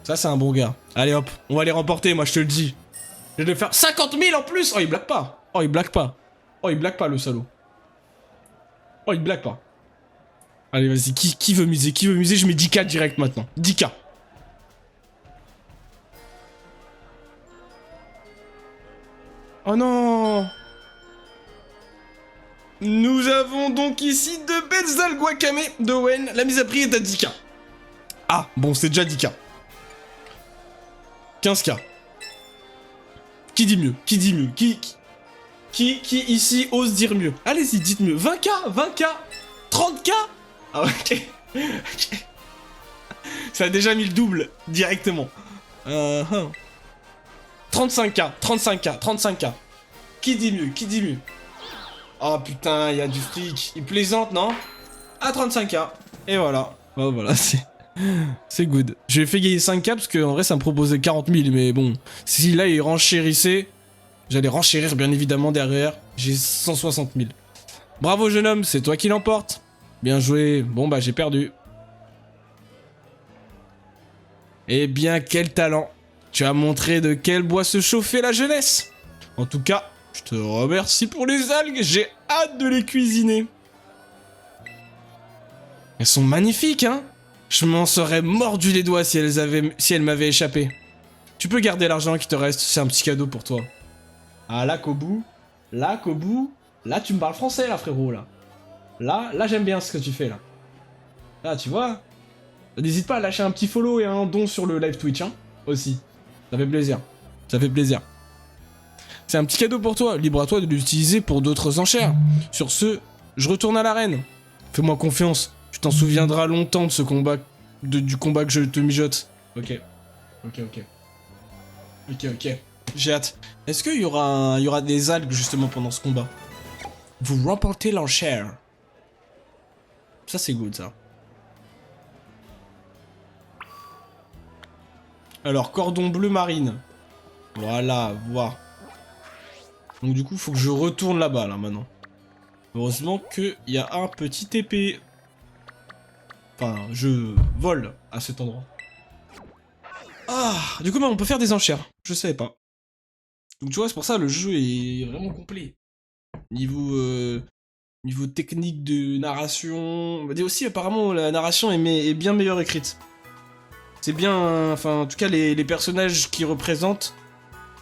Ça, c'est un bon gars. Allez, hop, on va les remporter, moi, je te le dis. Je vais faire 50 000 en plus. Oh, il blague pas. Oh, il blague pas. Oh, il blague pas, le salaud. Oh, il blague pas. Allez, vas-y, qui veut miser? Qui veut miser? Je mets 10K direct maintenant. 10K. Oh non! Nous avons donc ici de belles algues wakame d'Owen. La mise à prix est à 10K. Ah, bon, c'est déjà 10K. 15K. Qui dit mieux? Qui dit mieux? Qui ici ose dire mieux? Allez-y, dites mieux. 20K? 20K? 30K? Ah, ok. Ok. Ça a déjà mis le double, directement. 35K, 35K, 35K. Qui dit mieux? Qui dit mieux? Oh putain, il y a du fric. Il plaisante, non? À 35K. Et voilà. Oh, voilà, c'est good. J'ai fait gagner 5K parce qu'en vrai, ça me proposait 40 000. Mais bon, si là, il renchérissait, j'allais renchérir bien évidemment derrière. J'ai 160 000. Bravo, jeune homme, c'est toi qui l'emporte. Bien joué. Bon, bah, j'ai perdu. Eh bien, quel talent. Tu as montré de quel bois se chauffer la jeunesse. En tout cas, je te remercie pour les algues. J'ai hâte de les cuisiner. Elles sont magnifiques, hein. Je m'en serais mordu les doigts si elles m'avaient échappé. Tu peux garder l'argent qui te reste, c'est un petit cadeau pour toi. Ah, là, Kobu. Là, Kobu. Là, tu me parles français, là, frérot, là. Là, j'aime bien ce que tu fais, là. Là, tu vois. N'hésite pas à lâcher un petit follow et un don sur le live Twitch, hein, aussi. Ça fait plaisir. Ça fait plaisir. C'est un petit cadeau pour toi. Libre à toi de l'utiliser pour d'autres enchères. Sur ce, je retourne à l'arène. Fais-moi confiance. Tu t'en souviendras longtemps de ce combat, du combat que je te mijote. Ok. Ok, ok. Ok, ok. J'ai hâte. Est-ce qu'il y aura des algues justement pendant ce combat? Vous remportez l'enchère. Ça, c'est good, ça. Alors, cordon bleu marine. Voilà, voir. Donc du coup, il faut que je retourne là-bas, là, maintenant. Heureusement qu'il y a un petit épée. Enfin, je vole à cet endroit. Ah, du coup, bah, on peut faire des enchères. Je savais pas. Donc tu vois, c'est pour ça le jeu est vraiment complet. Niveau technique de narration... On va dire aussi, apparemment, la narration est bien meilleure écrite. C'est bien... Enfin, en tout cas, les personnages qui représentent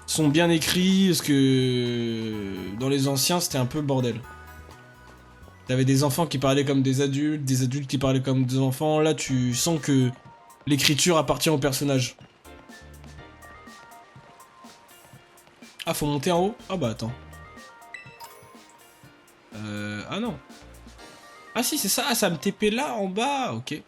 sont bien écrits, parce que... Dans les anciens, c'était un peu le bordel. T'avais des enfants qui parlaient comme des adultes qui parlaient comme des enfants. Là, tu sens que l'écriture appartient au personnage. Ah, faut monter en haut? Ah bah attends. Ah non. Ah si, c'est ça, ça me TP là, en bas, ok.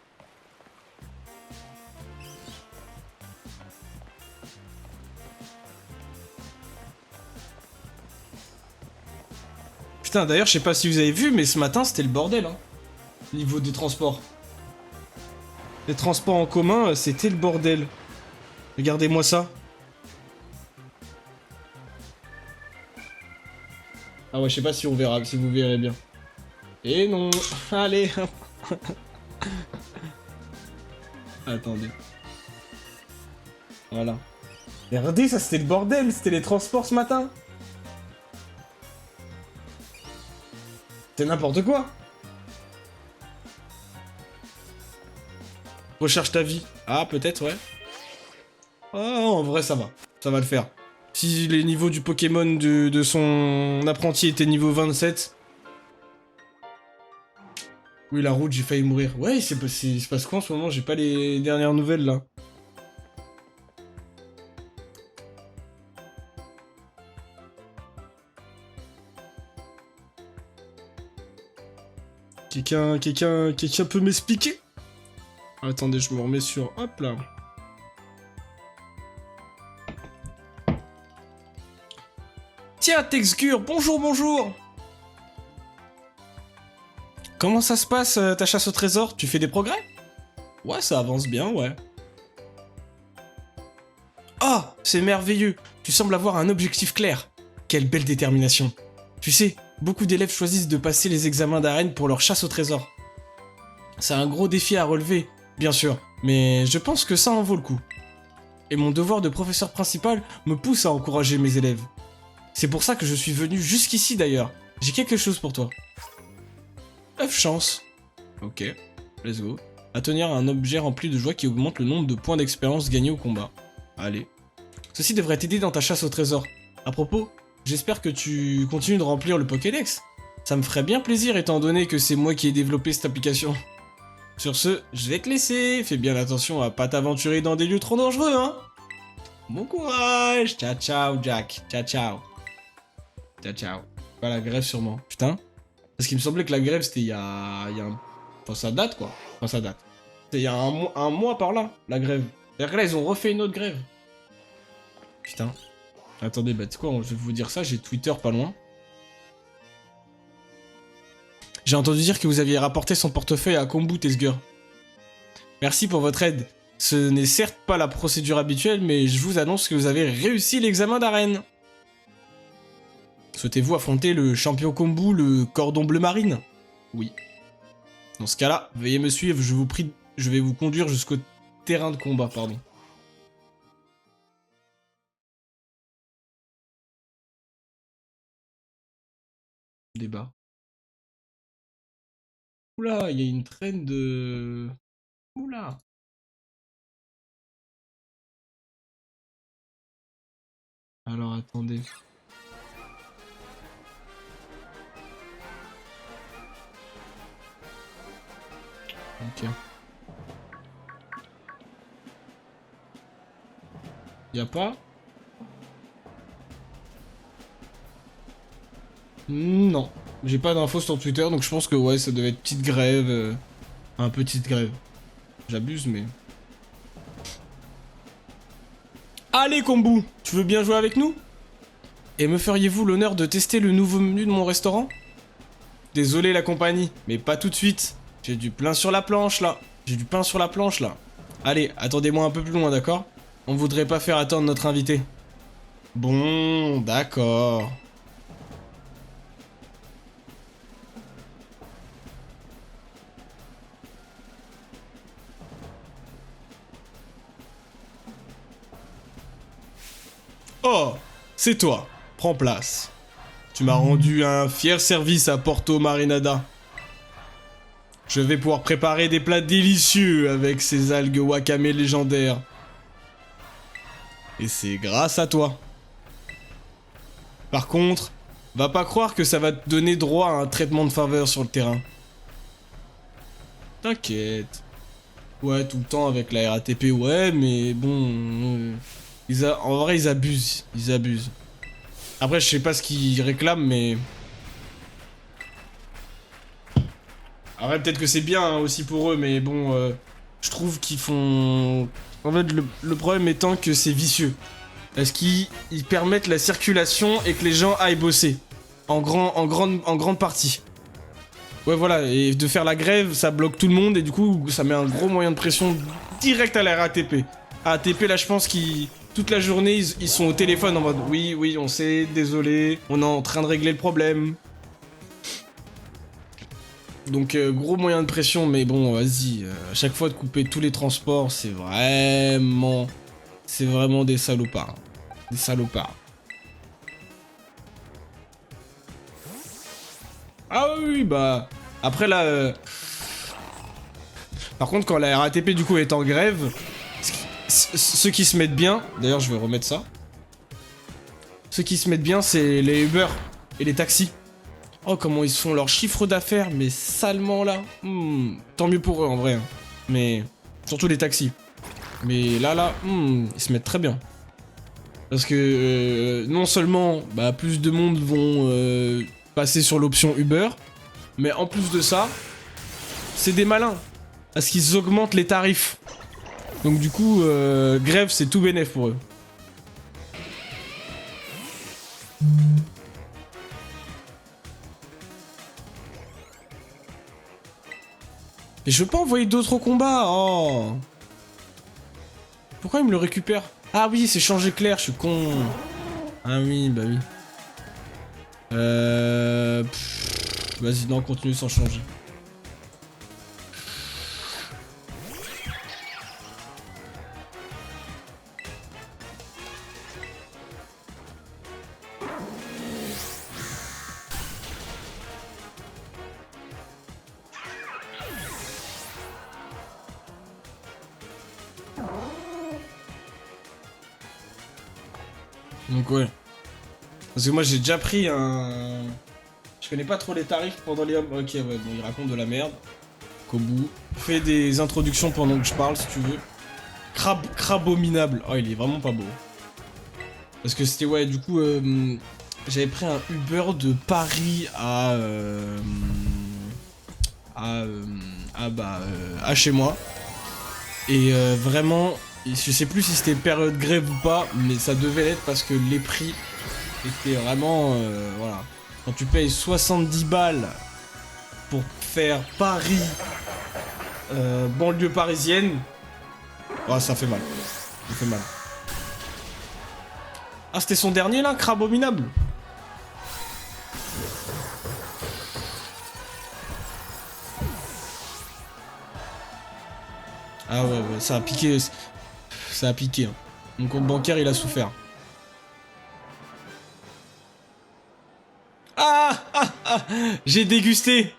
Putain, d'ailleurs, je sais pas si vous avez vu, mais ce matin, c'était le bordel, hein. Niveau des transports. Les transports en commun, c'était le bordel. Regardez-moi ça. Ah ouais, je sais pas si on verra, si vous verrez bien. Et non. Allez. Attendez. Voilà. Regardez, ça c'était le bordel, c'était les transports ce matin. C'est n'importe quoi. Recherche ta vie. Ah, peut-être, ouais. Oh, en vrai, ça va. Ça va le faire. Si les niveaux du Pokémon de son apprenti étaient niveau 27... Oui, la route, j'ai failli mourir. Ouais, il se passe quoi en ce moment? J'ai pas les dernières nouvelles, là. Quelqu'un peut m'expliquer? Attendez, je me remets sur... Hop là. Tiens, Texcure, bonjour, bonjour. Comment ça se passe, ta chasse au trésor? Tu fais des progrès? Ouais, ça avance bien, ouais. Oh, c'est merveilleux. Tu sembles avoir un objectif clair. Quelle belle détermination. Tu sais, beaucoup d'élèves choisissent de passer les examens d'arène pour leur chasse au trésor. C'est un gros défi à relever, bien sûr, mais je pense que ça en vaut le coup. Et mon devoir de professeur principal me pousse à encourager mes élèves. C'est pour ça que je suis venu jusqu'ici d'ailleurs. J'ai quelque chose pour toi. Œuf chance. Ok, let's go. À tenir un objet rempli de joie qui augmente le nombre de points d'expérience gagnés au combat. Allez. Ceci devrait t'aider dans ta chasse au trésor. À propos, j'espère que tu continues de remplir le Pokédex. Ça me ferait bien plaisir étant donné que c'est moi qui ai développé cette application. Sur ce, je vais te laisser. Fais bien attention à pas t'aventurer dans des lieux trop dangereux, hein. Bon courage. Ciao, ciao, Jack. Ciao, ciao. Ciao, ciao. Pas la grève sûrement. Putain. Parce qu'il me semblait que la grève c'était il y a un... Enfin ça date quoi. Enfin ça date. C'était il y a un mois par là, la grève. C'est-à-dire que là ils ont refait une autre grève. Putain. Attendez, bah tu sais quoi, je vais vous dire ça, j'ai Twitter pas loin. J'ai entendu dire que vous aviez rapporté son portefeuille à Kombu, Tesgur. Merci pour votre aide. Ce n'est certes pas la procédure habituelle, mais je vous annonce que vous avez réussi l'examen d'arène. Souhaitez-vous affronter le champion Kombu, le cordon bleu marine? Oui. Dans ce cas-là, veuillez me suivre, je vous prie, je vais vous conduire jusqu'au terrain de combat, pardon. Débat. Oula, il y a une traîne de... Oula. Alors, attendez. Ok. Y a pas? Non. J'ai pas d'infos sur Twitter, donc je pense que ouais, ça devait être petite grève. Un petite grève. J'abuse, mais... Allez, Kombu, tu veux bien jouer avec nous? Et me feriez-vous l'honneur de tester le nouveau menu de mon restaurant? Désolé la compagnie, mais pas tout de suite. J'ai du pain sur la planche, là. J'ai du pain sur la planche, là. Allez, attendez-moi un peu plus loin, d'accord? On voudrait pas faire attendre notre invité. Bon, d'accord. Oh, c'est toi. Prends place. Tu m'as rendu un fier service à Porto Marinada. Je vais pouvoir préparer des plats délicieux avec ces algues wakame légendaires. Et c'est grâce à toi. Par contre, va pas croire que ça va te donner droit à un traitement de faveur sur le terrain. T'inquiète. Ouais, tout le temps avec la RATP, ouais, mais bon... En vrai, ils abusent. Ils abusent. Après, je sais pas ce qu'ils réclament, mais... Après, peut-être que c'est bien hein, aussi pour eux, mais bon... je trouve qu'ils font... En fait, le problème étant que c'est vicieux. Parce qu'ils permettent la circulation et que les gens aillent bosser. En grande partie. Ouais, voilà, et de faire la grève, ça bloque tout le monde, et du coup, ça met un gros moyen de pression direct à la RATP. RATP, là, je pense qu'ils... Toute la journée, ils sont au téléphone en mode « Oui, oui, on sait, désolé, on est en train de régler le problème. » Donc, gros moyen de pression, mais bon, vas-y. À chaque fois de couper tous les transports, c'est vraiment... C'est vraiment des salopards. Des salopards. Ah oui, bah... Après, là... Par contre, quand la RATP, du coup, est en grève... Ceux qui se mettent bien... D'ailleurs, je vais remettre ça. Ceux qui se mettent bien, c'est les Uber et les taxis. Oh, comment ils font leur chiffre d'affaires, mais salement, là. Tant mieux pour eux, en vrai. Hein. Mais... Surtout les taxis. Mais là, ils se mettent très bien. Parce que non seulement bah, plus de monde vont passer sur l'option Uber, mais en plus de ça, c'est des malins. Parce qu'ils augmentent les tarifs. Donc du coup, grève, c'est tout bénef pour eux. Et je veux pas envoyer d'autres au combat. Oh. Pourquoi il me le récupère? Ah oui, c'est changé clair, je suis con. Ah oui, bah oui. Vas-y, non, continue sans changer. Donc ouais. Parce que moi j'ai déjà pris un... Je connais pas trop les tarifs pendant les... Ok, ouais, bon, il raconte de la merde. Kobu. Fais des introductions pendant que je parle, si tu veux. Crabominable. Oh, il est vraiment pas beau. Parce que c'était, ouais, du coup, j'avais pris un Uber de Paris à chez moi. Et vraiment, je sais plus si c'était période grève ou pas, mais ça devait l'être parce que les prix étaient vraiment, voilà. Quand tu payes 70 balles pour faire Paris, banlieue parisienne, oh, ça fait mal. Ça fait mal. Ah, c'était son dernier là, Crabominable. Ah ouais, ouais, ça a piqué. Ça a piqué. Hein. Mon compte bancaire, il a souffert. J'ai dégusté.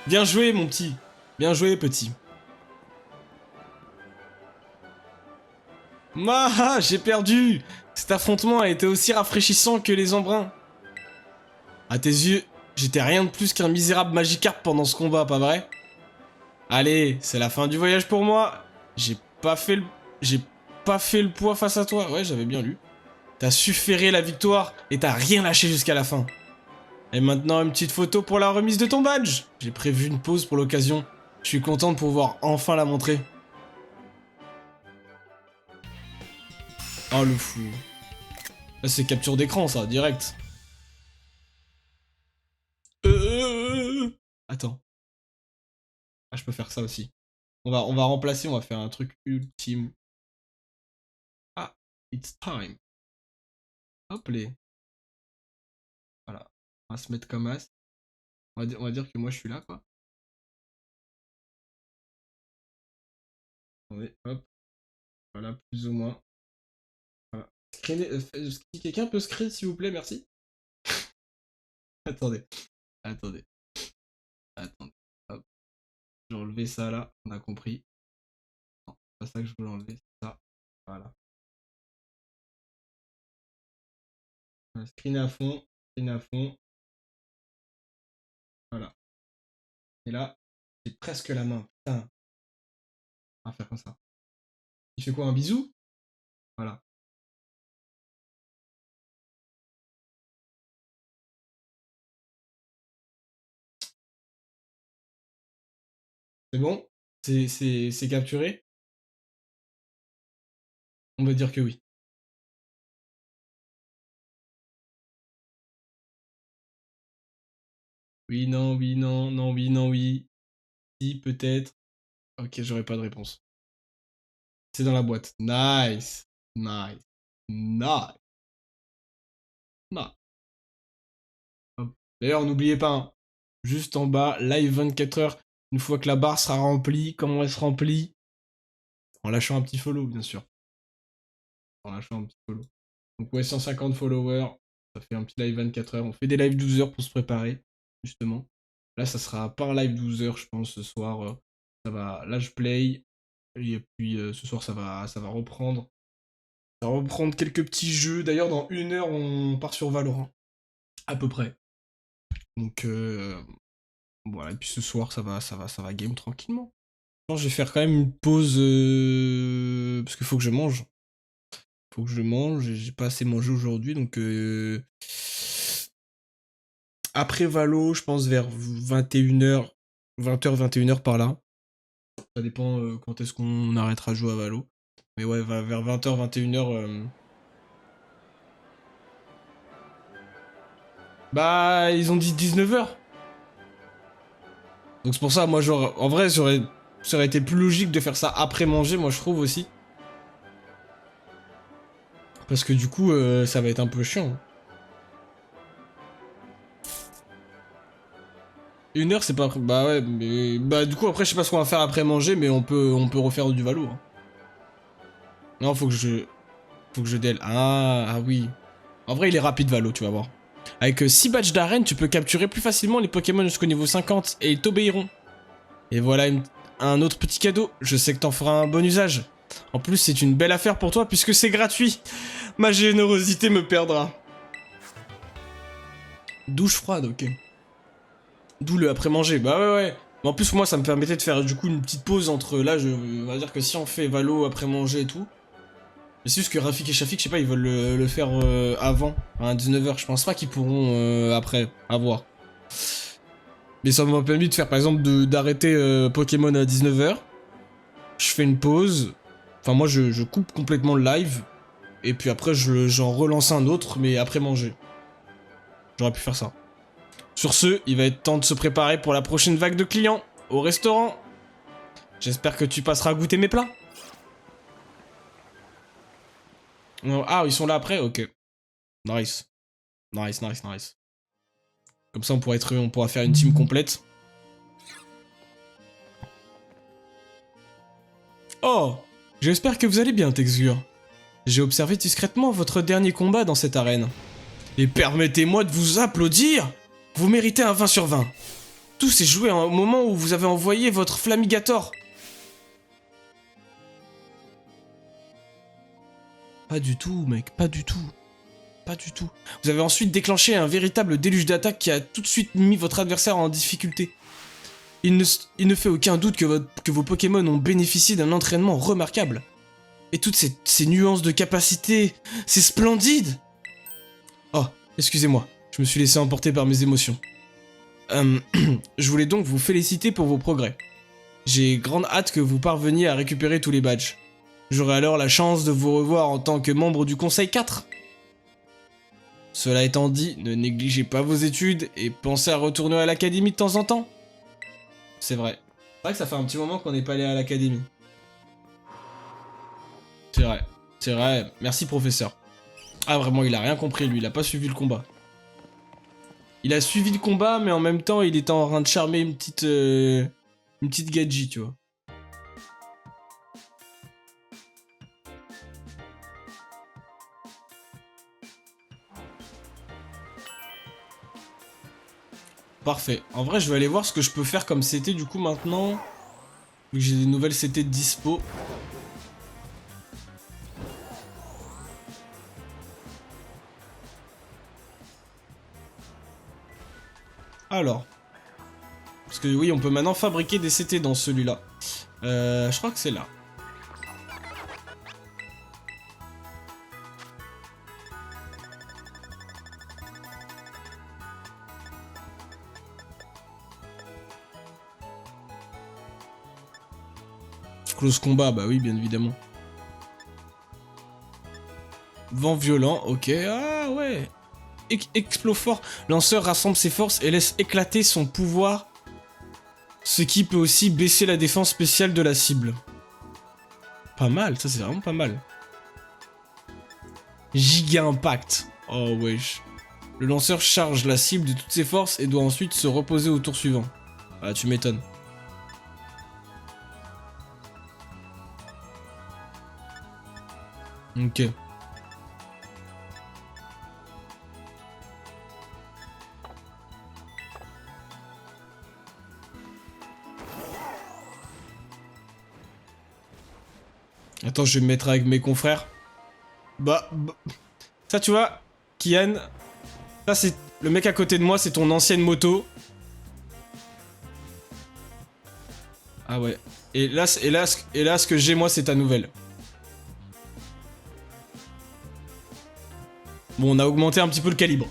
Bien joué, mon petit. Bien joué, petit. J'ai perdu. Cet affrontement a été aussi rafraîchissant que les embruns. À tes yeux, j'étais rien de plus qu'un misérable Magikarp pendant ce combat, pas vrai? Allez, c'est la fin du voyage pour moi. J'ai pas fait le poids face à toi. Ouais, j'avais bien lu. T'as su ferrer la victoire et t'as rien lâché jusqu'à la fin. Et maintenant, une petite photo pour la remise de ton badge. J'ai prévu une pause pour l'occasion. Je suis content de pouvoir enfin la montrer. Oh, le fou. Là, c'est capture d'écran, ça, direct. Attends. Ah, je peux faire ça aussi. On va remplacer, on va faire un truc ultime. Ah, it's time. Hop les. Voilà. On va se mettre comme as. On va dire que moi je suis là, quoi. Attendez, hop. Voilà, plus ou moins. Voilà. Si quelqu'un peut screen, s'il vous plaît, merci. Attendez. Attendez. Attendez. Hop. J'ai enlevé ça là, on a compris. Non, c'est pas ça que je voulais enlever, c'est ça. Voilà. Screen à fond. Screen à fond. Voilà. Et là, j'ai presque la main. Putain. On va faire comme ça. Il fait quoi, un bisou? Voilà. C'est bon? C'est capturé? On va dire que oui. Oui, non, oui, non, non, oui, non, oui. Si, peut-être. Ok, j'aurai pas de réponse. C'est dans la boîte. Nice. Nice. Nice. Nice. Hop. D'ailleurs, n'oubliez pas, hein, juste en bas, live 24 heures. Une fois que la barre sera remplie, comment elle se remplit? En lâchant un petit follow, bien sûr. En lâchant un petit follow. Donc ouais, 150 followers. Ça fait un petit live 24 heures. On fait des lives 12 heures pour se préparer, justement. Là, ça sera pas un live 12 heures, je pense, ce soir. Ça va. Là, je play. Et puis ce soir, ça va reprendre. Ça va reprendre quelques petits jeux. D'ailleurs, dans 1 heure, on part sur Valorant. À peu près. Donc voilà. Et puis ce soir, ça va game tranquillement. Je pense que je vais faire quand même une pause parce qu'il faut que je mange. Faut que je mange. J'ai pas assez mangé aujourd'hui, donc après Valo, je pense vers 21 h, 20 h, 21 h par là. Ça dépend quand est-ce qu'on arrêtera de jouer à Valo. Mais ouais, vers 20 h, 21 h. Bah, ils ont dit 19 h. Donc c'est pour ça, moi, genre, en vrai, ça aurait été plus logique de faire ça après manger, moi, je trouve aussi. Parce que du coup, ça va être un peu chiant. 1 h, c'est pas... Bah ouais, mais... Bah du coup, après, je sais pas ce qu'on va faire après manger, mais on peut refaire du Valo. Hein. Non, faut que je... Faut que je DL. Ah oui. En vrai, il est rapide, Valo, tu vas voir. Avec 6 badges d'arène, tu peux capturer plus facilement les Pokémon jusqu'au niveau 50 et ils t'obéiront. Et voilà un autre petit cadeau. Je sais que t'en feras un bon usage. En plus, c'est une belle affaire pour toi puisque c'est gratuit. Ma générosité me perdra. Douche froide, ok. D'où le après-manger. Bah ouais. Mais en plus, moi, ça me permettait de faire du coup une petite pause entre... Là, on va dire que si on fait Valo après-manger et tout... Mais c'est juste que Rafik et Shafik, je sais pas, ils veulent le faire avant, à 19h. Je pense pas qu'ils pourront après, à voir. Mais ça m'a permis de faire, par exemple, d'arrêter Pokémon à 19h. Je fais une pause. Enfin, moi, je coupe complètement le live. Et puis après, j'en relance un autre, mais après manger. J'aurais pu faire ça. Sur ce, il va être temps de se préparer pour la prochaine vague de clients au restaurant. J'espère que tu passeras à goûter mes plats. Ah, ils sont là après? Ok. Nice. Nice. Comme ça, on pourra faire une team complète. Oh! J'espère que vous allez bien, Texgur. J'ai observé discrètement votre dernier combat dans cette arène. Et permettez-moi de vous applaudir! Vous méritez un 20 sur 20. Tout s'est joué au moment où vous avez envoyé votre Flamigator. Pas du tout, mec, pas du tout. Pas du tout. Vous avez ensuite déclenché un véritable déluge d'attaque qui a tout de suite mis votre adversaire en difficulté. Il ne fait aucun doute que vos Pokémon ont bénéficié d'un entraînement remarquable. Et toutes ces nuances de capacité, c'est splendide! Oh, excusez-moi, je me suis laissé emporter par mes émotions. Je voulais donc vous féliciter pour vos progrès. J'ai grande hâte que vous parveniez à récupérer tous les badges. J'aurai alors la chance de vous revoir en tant que membre du Conseil 4. Cela étant dit, ne négligez pas vos études et pensez à retourner à l'académie de temps en temps. C'est vrai. C'est vrai que ça fait un petit moment qu'on n'est pas allé à l'académie. C'est vrai. C'est vrai. Merci, professeur. Ah, vraiment, il a rien compris, lui. Il a pas suivi le combat. Il a suivi le combat, mais en même temps, il était en train de charmer une petite gadji, tu vois. Parfait. En vrai, je vais aller voir ce que je peux faire comme CT du coup maintenant. Vu que j'ai des nouvelles CT de dispo. Alors. Parce que oui, on peut maintenant fabriquer des CT dans celui-là. Je crois que c'est là. Close combat, bah oui, bien évidemment. Vent violent, ok. Ah ouais. Explos fort. Lanceur rassemble ses forces et laisse éclater son pouvoir. Ce qui peut aussi baisser la défense spéciale de la cible. Pas mal, ça c'est vraiment pas mal. Giga impact. Oh wesh. Le lanceur charge la cible de toutes ses forces et doit ensuite se reposer au tour suivant. Ah, tu m'étonnes. Ok. Attends, je vais me mettre avec mes confrères. Bah. Ça, tu vois, Kian. Ça, c'est... Le mec à côté de moi, c'est ton ancienne moto. Ah ouais. Et là, ce que j'ai, moi, c'est ta nouvelle. Bon, on a augmenté un petit peu le calibre.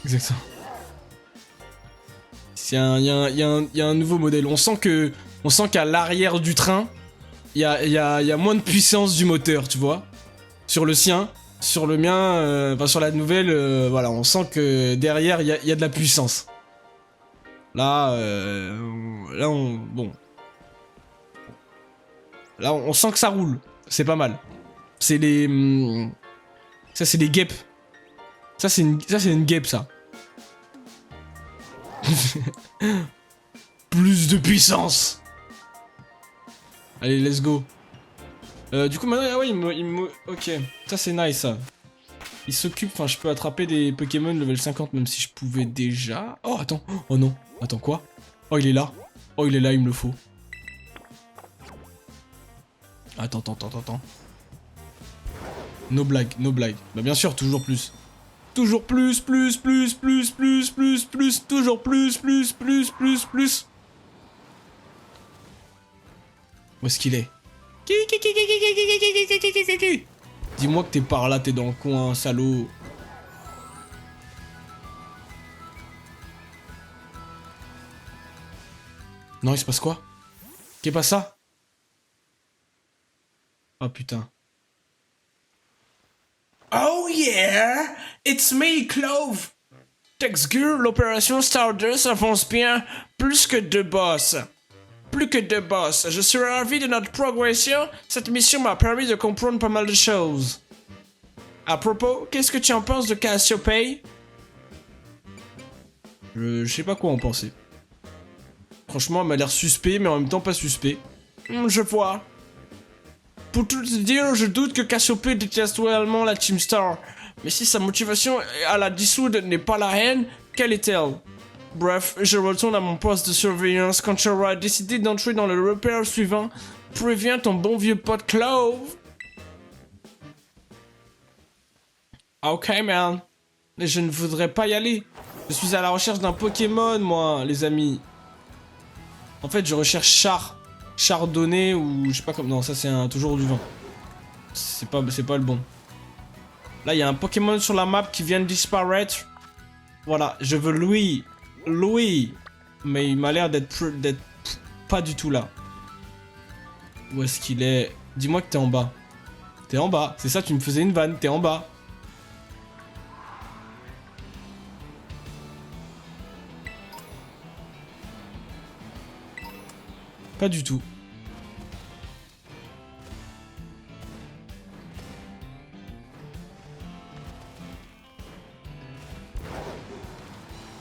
Exactement. Il y a un nouveau modèle. On sent qu'à l'arrière du train, il y a moins de puissance du moteur, tu vois. Sur le sien, sur le mien, enfin sur la nouvelle, voilà, on sent que derrière, il y a de la puissance. Là, bon. Là, on sent que ça roule. C'est pas mal. C'est les... Ça, c'est des guêpes. Ça, c'est une guêpe, ça. Plus de puissance. Allez, let's go. Du coup, maintenant, ah ouais, ok, ça c'est nice, ça. Il s'occupe, enfin, je peux attraper des Pokémon level 50, même si je pouvais déjà... Oh, attends, oh non, attends, quoi? Oh, il est là. Oh, il est là, il me le faut. Attends. No blague, no blague. Bah bien sûr, toujours plus. Toujours plus, toujours plus. Où est-ce qu'il est? Dis-moi que t'es par là, t'es dans le coin, salaud. Non, il se passe quoi? Qu'est pas ça? Oh putain. Oh yeah! It's me, Clove! Texgur, l'opération Stardust avance bien, plus que deux boss. Plus que deux boss. Je suis ravi de notre progression. Cette mission m'a permis de comprendre pas mal de choses. À propos, qu'est-ce que tu en penses de Cassiopeia? Je sais pas quoi en penser. Franchement, elle m'a l'air suspect, mais en même temps pas suspect. Je vois. Pour tout te dire, je doute que Cassiopeia déteste réellement la Team Star. Mais si sa motivation à la dissoudre n'est pas la haine, quelle est-elle? Bref, je retourne à mon poste de surveillance quand tu auras décidé d'entrer dans le repère suivant. Préviens ton bon vieux pote Clove. Ok, man. Mais je ne voudrais pas y aller. Je suis à la recherche d'un Pokémon, moi, les amis. En fait, je recherche Chardonnay ou je sais pas comme... Non, ça c'est toujours du vin. C'est pas le bon. Là, il y a un Pokémon sur la map qui vient de disparaître. Voilà, je veux Louis. Mais il m'a l'air d'être pas du tout là. Où est-ce qu'il est? Dis-moi que t'es en bas. T'es en bas. C'est ça, tu me faisais une vanne. T'es en bas. Pas du tout.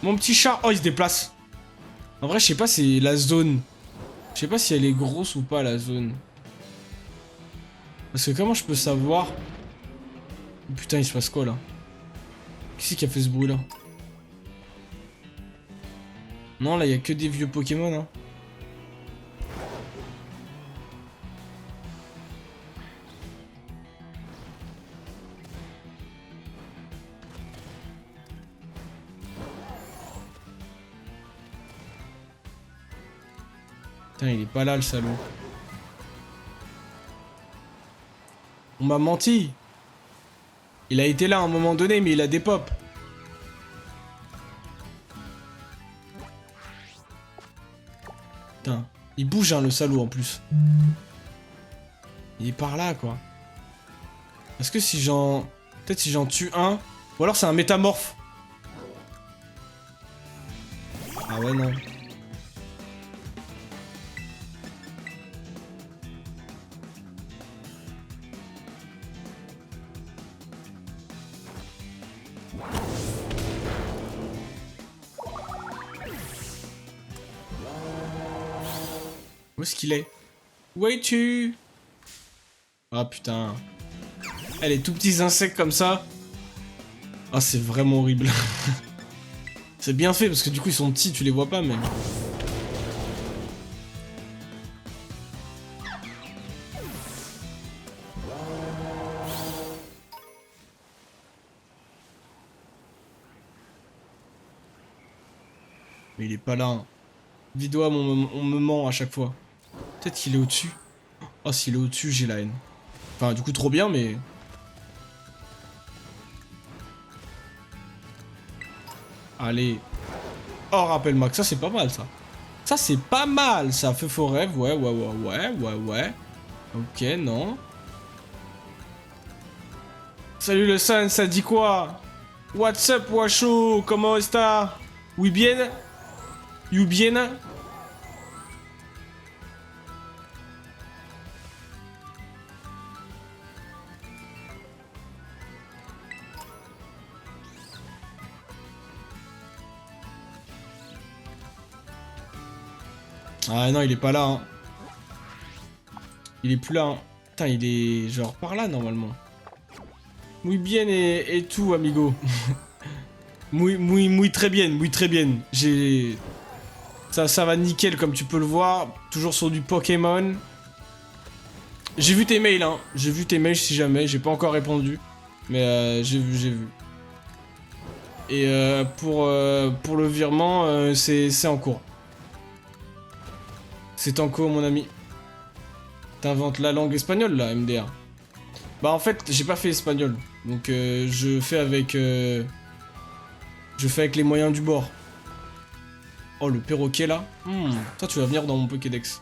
Mon petit chat. Oh, il se déplace. En vrai, je sais pas, c'est la zone. Je sais pas si elle est grosse ou pas, la zone. Parce que comment je peux savoir? Oh, putain, il se passe quoi, là? Qui c'est qui a fait ce bruit-là? Non, là, il y a que des vieux Pokémon, hein. Putain, il est pas là, le salaud. On m'a menti. Il a été là à un moment donné, mais il a des pop. Putain, il bouge, hein, le salaud, en plus. Il est par là, quoi. Est-ce que si j'en... Peut-être si j'en tue un... Ou alors c'est un métamorphe. Ah ouais, non. Où est-ce qu'il est? Où es-tu? Ah putain. Eh, les tout petits insectes comme ça. Ah, c'est vraiment horrible. C'est bien fait parce que du coup ils sont petits, tu les vois pas même. Mais il est pas là. Hein. Vidois, on me ment à chaque fois. Peut-être qu'il est au-dessus. Oh, s'il est au-dessus, j'ai la haine. Enfin, du coup, trop bien, mais... Allez. Oh, rappelle-moi que ça, c'est pas mal, ça. Ça, c'est pas mal, ça. Feu forêt, ouais. Ok, non. Salut le sun, ça dit quoi? What's up, Washo? Comment est-ce? Oui bien? You bien? Ah non, il est pas là. Hein. Il est plus là. Hein. Putain, il est genre par là, normalement. Muy bien et tout, amigo. Muy très bien, muy très bien. J'ai... Ça va nickel, comme tu peux le voir. Toujours sur du Pokémon. J'ai vu tes mails, hein. J'ai vu tes mails si jamais. J'ai pas encore répondu. Mais j'ai vu, j'ai vu. Et pour le virement, c'est en cours. C'est en cours, mon ami. T'inventes la langue espagnole, là, MDR. Bah, en fait, j'ai pas fait espagnol. Donc, je fais avec les moyens du bord. Oh, le perroquet, là. Toi, tu vas venir dans mon Pokédex.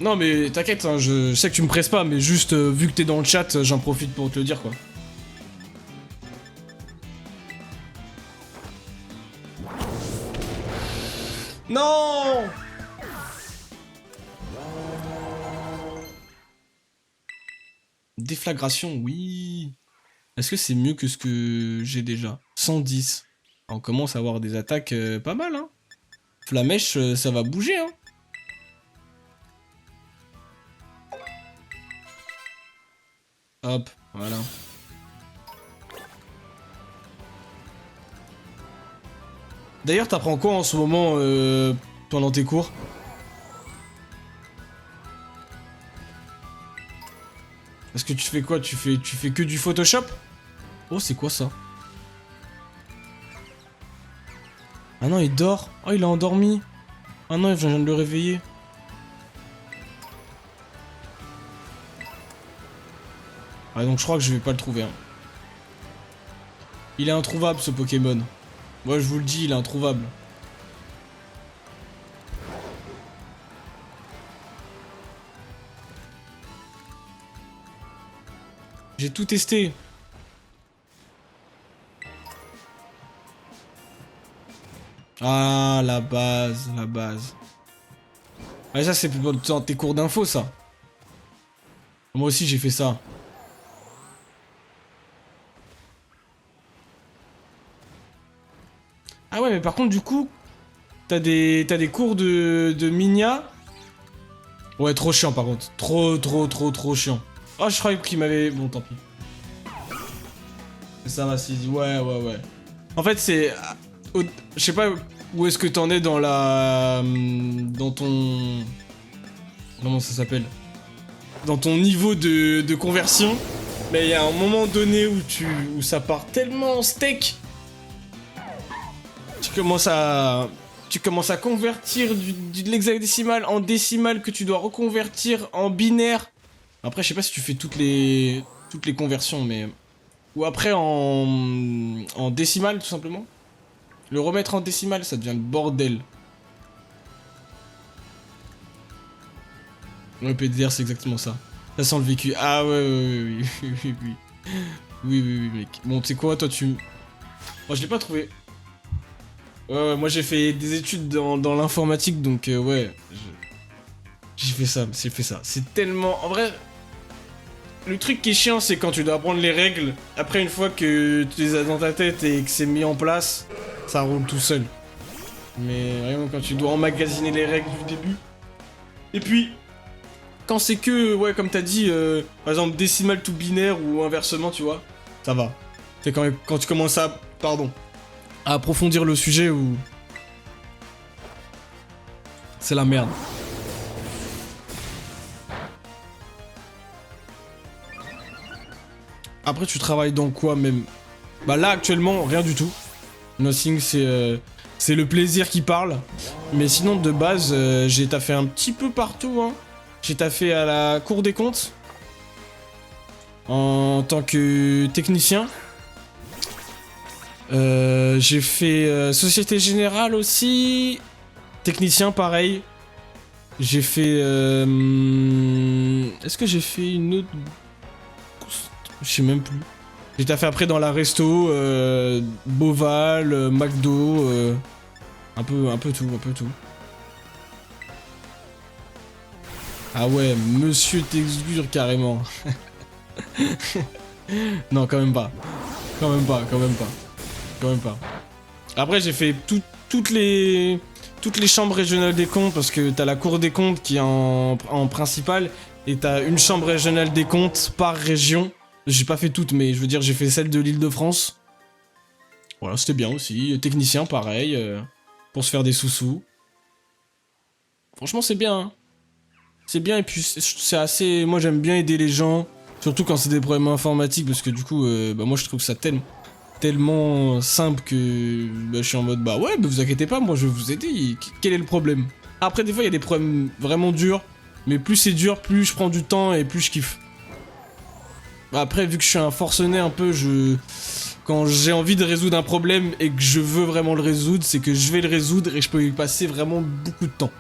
Non, mais t'inquiète, hein, je sais que tu me presses pas, mais juste, vu que t'es dans le chat, j'en profite pour te le dire, quoi. Non! Déflagration, oui. Est-ce que c'est mieux que ce que j'ai déjà? 110. On commence à avoir des attaques pas mal, hein. Flamèche, ça va bouger, hein. Hop, voilà. D'ailleurs, t'apprends quoi en ce moment pendant tes cours? Est-ce que tu fais quoi? Tu fais que du Photoshop? Oh, c'est quoi ça? Ah non, il dort. Oh, il a endormi. Ah non, je viens de le réveiller. Ah, donc je crois que je vais pas le trouver. Hein. Il est introuvable, ce Pokémon. Moi, je vous le dis, il est introuvable. J'ai tout testé. Ah, la base, la base. Ah, ça, c'est dans tes cours d'info, ça. Moi aussi, j'ai fait ça. Ah ouais, mais par contre, du coup, t'as des cours de Minia. Ouais, trop chiant, par contre. Trop chiant. Oh, je croyais qu'il m'avait... Bon, tant pis. Ça va, si... Ouais. En fait, c'est... Je sais pas où est-ce que t'en es dans la... Dans ton... Comment ça s'appelle? Dans ton niveau de conversion. Mais il y a un moment donné où ça part tellement en steak. Tu commences à convertir de l'hexadécimal en décimal que tu dois reconvertir en binaire. Après, je sais pas si tu fais toutes les conversions, mais... Ou après en décimal, tout simplement. Le remettre en décimal, ça devient le bordel. Le PDR, c'est exactement ça. Ça sent le vécu. Ah ouais, oui. Oui, mec. Bon, tu sais quoi, toi, tu... Moi, je l'ai pas trouvé. Ouais, moi, j'ai fait des études dans l'informatique, donc ouais. J'ai fait ça. C'est tellement... En vrai... Le truc qui est chiant, c'est quand tu dois apprendre les règles. Après, une fois que tu les as dans ta tête et que c'est mis en place, ça roule tout seul. Mais vraiment, quand tu dois emmagasiner les règles du début. Et puis, quand c'est que, ouais, comme t'as dit, par exemple, décimal tout binaire ou inversement, tu vois, ça va. C'est quand tu commences à, à approfondir le sujet où... C'est la merde. Après, tu travailles dans quoi, même? Bah là, actuellement, rien du tout. Nothing, c'est le plaisir qui parle. Mais sinon, de base, j'ai taffé un petit peu partout, hein. J'ai taffé à la Cour des comptes. En tant que technicien. J'ai fait Société Générale aussi. Technicien, pareil. J'ai fait... Est-ce que j'ai fait une autre... Je sais même plus. J'ai taffé après dans la resto, Boval, McDo, un peu tout. Ah ouais, Monsieur Texture carrément. Non, quand même pas. Quand même pas. Après, j'ai fait toutes les toutes les chambres régionales des comptes, parce que t'as la cour des comptes qui est en principal, et t'as une chambre régionale des comptes par région. J'ai pas fait toutes, mais je veux dire, j'ai fait celle de l'Île-de-France. Voilà, c'était bien aussi. Technicien, pareil, pour se faire des sous-sous. Franchement, c'est bien, hein. C'est bien, et puis c'est assez... Moi, j'aime bien aider les gens, surtout quand c'est des problèmes informatiques, parce que du coup, bah, moi, je trouve ça tellement simple que bah, je suis en mode, bah ouais, bah, vous inquiétez pas, moi, je vais vous aider. Quel est le problème? Après, des fois, il y a des problèmes vraiment durs, mais plus c'est dur, plus je prends du temps et plus je kiffe. Après, vu que je suis un forcené un peu, quand j'ai envie de résoudre un problème et que je veux vraiment le résoudre, c'est que je vais le résoudre et je peux y passer vraiment beaucoup de temps.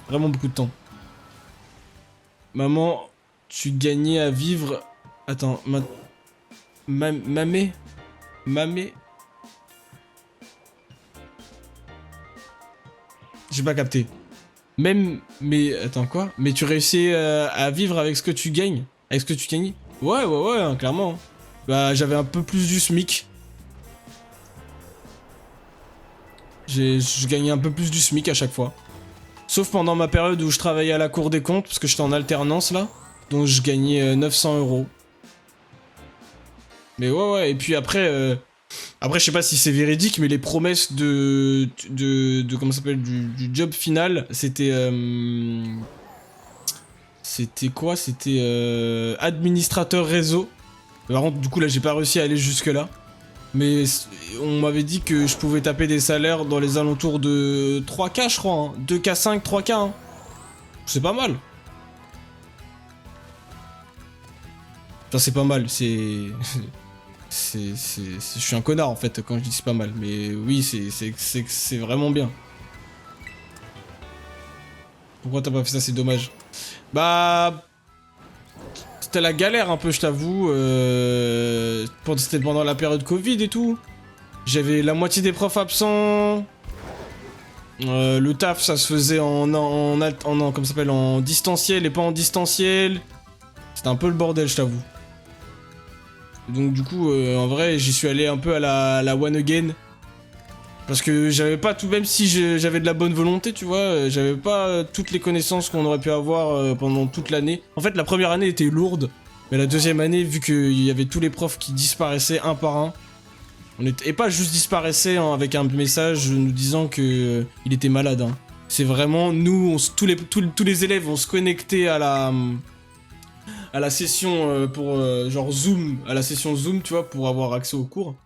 Vraiment beaucoup de temps. Maman, tu gagnais à vivre... Attends, Mamé. J'ai pas capté. Mais... Attends, quoi? Mais tu réussis à vivre avec ce que tu gagnes? Avec ce que tu gagnes? Ouais, hein, clairement. Bah, j'avais un peu plus du SMIC. Je gagnais un peu plus du SMIC à chaque fois. Sauf pendant ma période où je travaillais à la Cour des comptes, parce que j'étais en alternance là. Donc je gagnais 900 €. Mais ouais, et puis après... Après, je sais pas si c'est véridique, mais les promesses comment ça s'appelle, du job final, c'était... C'était quoi? C'était administrateur réseau. Par contre, du coup, là, j'ai pas réussi à aller jusque-là. Mais on m'avait dit que je pouvais taper des salaires dans les alentours de 3K, je crois. Hein. 2K 5, 3K. Hein. C'est pas mal. Enfin, c'est pas mal, c'est... Je suis un connard, en fait, quand je dis c'est pas mal. Mais oui, c'est vraiment bien. Pourquoi t'as pas fait ça? C'est dommage. Bah... C'était la galère un peu, je t'avoue. C'était pendant la période Covid et tout. J'avais la moitié des profs absents. Le taf, ça se faisait comment ça s'appelle, en distanciel et pas en distanciel. C'était un peu le bordel, je t'avoue. Donc du coup, en vrai, j'y suis allé un peu à la one again. Parce que j'avais pas tout, même si j'avais de la bonne volonté, tu vois, j'avais pas toutes les connaissances qu'on aurait pu avoir pendant toute l'année. En fait, la première année était lourde, mais la deuxième année, vu qu'il y avait tous les profs qui disparaissaient un par un, et pas juste disparaissaient hein, avec un message nous disant que il était malade. Hein. C'est vraiment, nous, tous les élèves, on se connectait à la session pour genre Zoom, à la session Zoom, tu vois, pour avoir accès aux cours.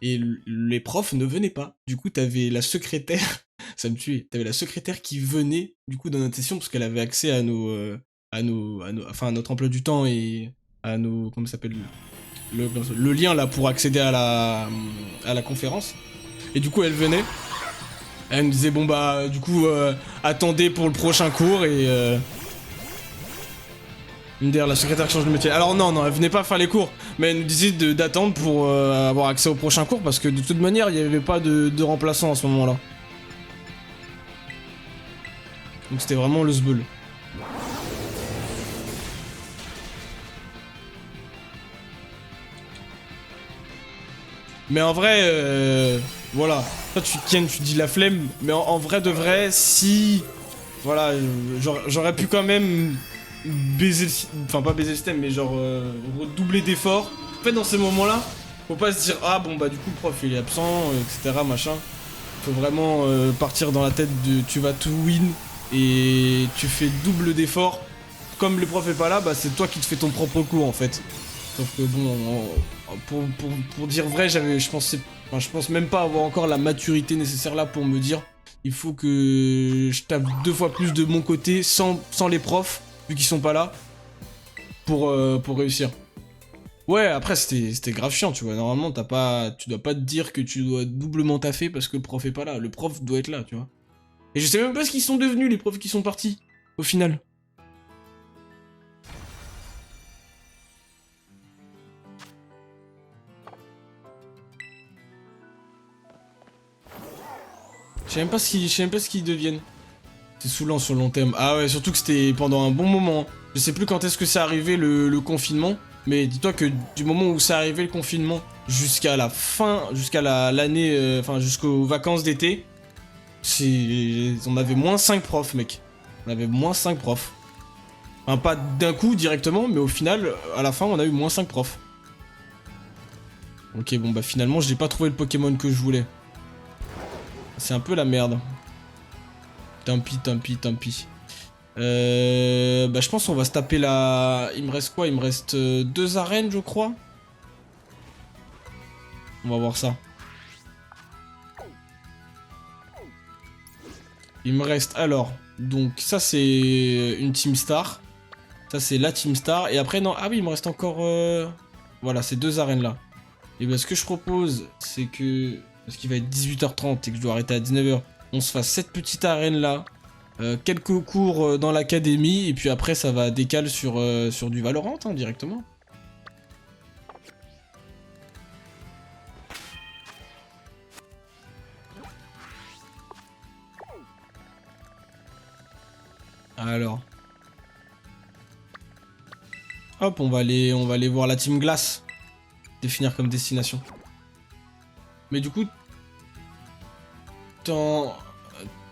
Et les profs ne venaient pas. Du coup, t'avais la secrétaire, ça me tuait. T'avais la secrétaire qui venait, du coup, dans notre session, parce qu'elle avait accès à enfin, à notre emploi du temps et à nos, comment ça s'appelle, le lien là pour accéder à la conférence. Et du coup, elle venait. Elle me disait, bon bah, du coup, attendez pour le prochain cours et D'ailleurs, la secrétaire change de métier. Alors non, elle venait pas faire les cours, mais elle nous disait d'attendre pour avoir accès au prochain cours, parce que de toute manière, il n'y avait pas de remplaçant à ce moment-là. Donc c'était vraiment le sbeul. Mais en vrai, voilà. Toi, tu dis la flemme, mais en vrai de vrai, si... Voilà, j'aurais pu quand même... baiser le... Enfin, pas baiser le système, mais genre redoubler d'efforts. En fait, dans ces moments-là, faut pas se dire « Ah, bon, bah du coup, le prof, il est absent, etc. » machin. Faut vraiment partir dans la tête de « Tu vas tout win et tu fais double d'efforts. » Comme le prof est pas là, bah c'est toi qui te fais ton propre cours, en fait. Sauf que bon, pour dire vrai, je pense même pas avoir encore la maturité nécessaire là pour me dire « Il faut que je tape 2 fois plus de mon côté sans les profs. » vu qu'ils sont pas là, pour réussir. Ouais, après, c'était grave chiant, tu vois. Normalement, tu dois pas te dire que tu dois doublement taffer parce que le prof est pas là. Le prof doit être là, tu vois. Et je sais même pas ce qu'ils sont devenus, les profs qui sont partis, au final. Je sais même pas ce qu'ils deviennent. C'est saoulant sur le long terme. Ah ouais, surtout que c'était pendant un bon moment. Je sais plus quand est-ce que c'est arrivé le confinement, mais dis-toi que du moment où c'est arrivé le confinement jusqu'à la fin, jusqu'à l'année, enfin jusqu'aux vacances d'été, On avait moins 5 profs, mec. On avait moins 5 profs. Enfin, pas d'un coup directement, mais au final, à la fin, on a eu moins 5 profs. Ok, bon, bah finalement, j'ai pas trouvé le Pokémon que je voulais. C'est un peu la merde. Tant pis, tant pis, tant pis. Bah je pense qu'on va se taper la... Il me reste quoi? Il me reste 2 arènes, je crois. On va voir ça. Il me reste alors... Donc ça c'est une Team Star. Ça c'est la Team Star. Et après non... Ah oui, il me reste encore... Voilà, ces 2 arènes là. Et bah ce que je propose, c'est que... Parce qu'il va être 18h30 et que je dois arrêter à 19h. On se fasse cette petite arène là. Quelques cours dans l'académie. Et puis après ça va décaler sur du Valorant hein, directement. Alors. Hop, on va aller voir la Team Glace. Définir comme destination. Mais du coup...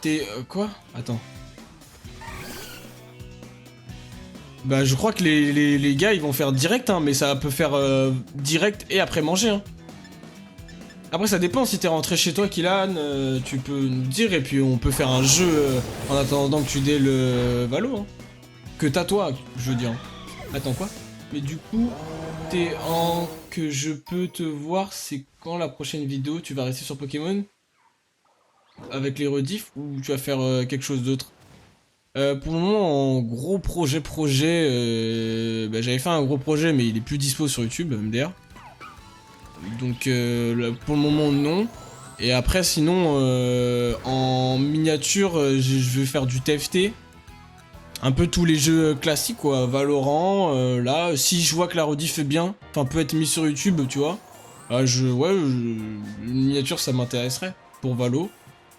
T'es... quoi? Attends. Bah je crois que les gars ils vont faire direct hein, mais ça peut faire direct et après manger hein. Après ça dépend si t'es rentré chez toi Kylian, tu peux nous dire et puis on peut faire un jeu en attendant que tu dé le Valo hein. Que t'as toi, je veux dire. Attends quoi? Mais du coup, t'es en... Que je peux te voir, c'est quand la prochaine vidéo? Tu vas rester sur Pokémon? Avec les rediffs ou tu vas faire quelque chose d'autre? Pour le moment, en gros projet, bah, j'avais fait un gros projet, mais il est plus dispo sur YouTube, MDR. Donc là, pour le moment, non. Et après, sinon, en miniature, je vais faire du TFT. Un peu tous les jeux classiques, quoi. Valorant, là, si je vois que la rediff est bien, enfin, peut être mis sur YouTube, tu vois. Ouais, une miniature, ça m'intéresserait pour Valo.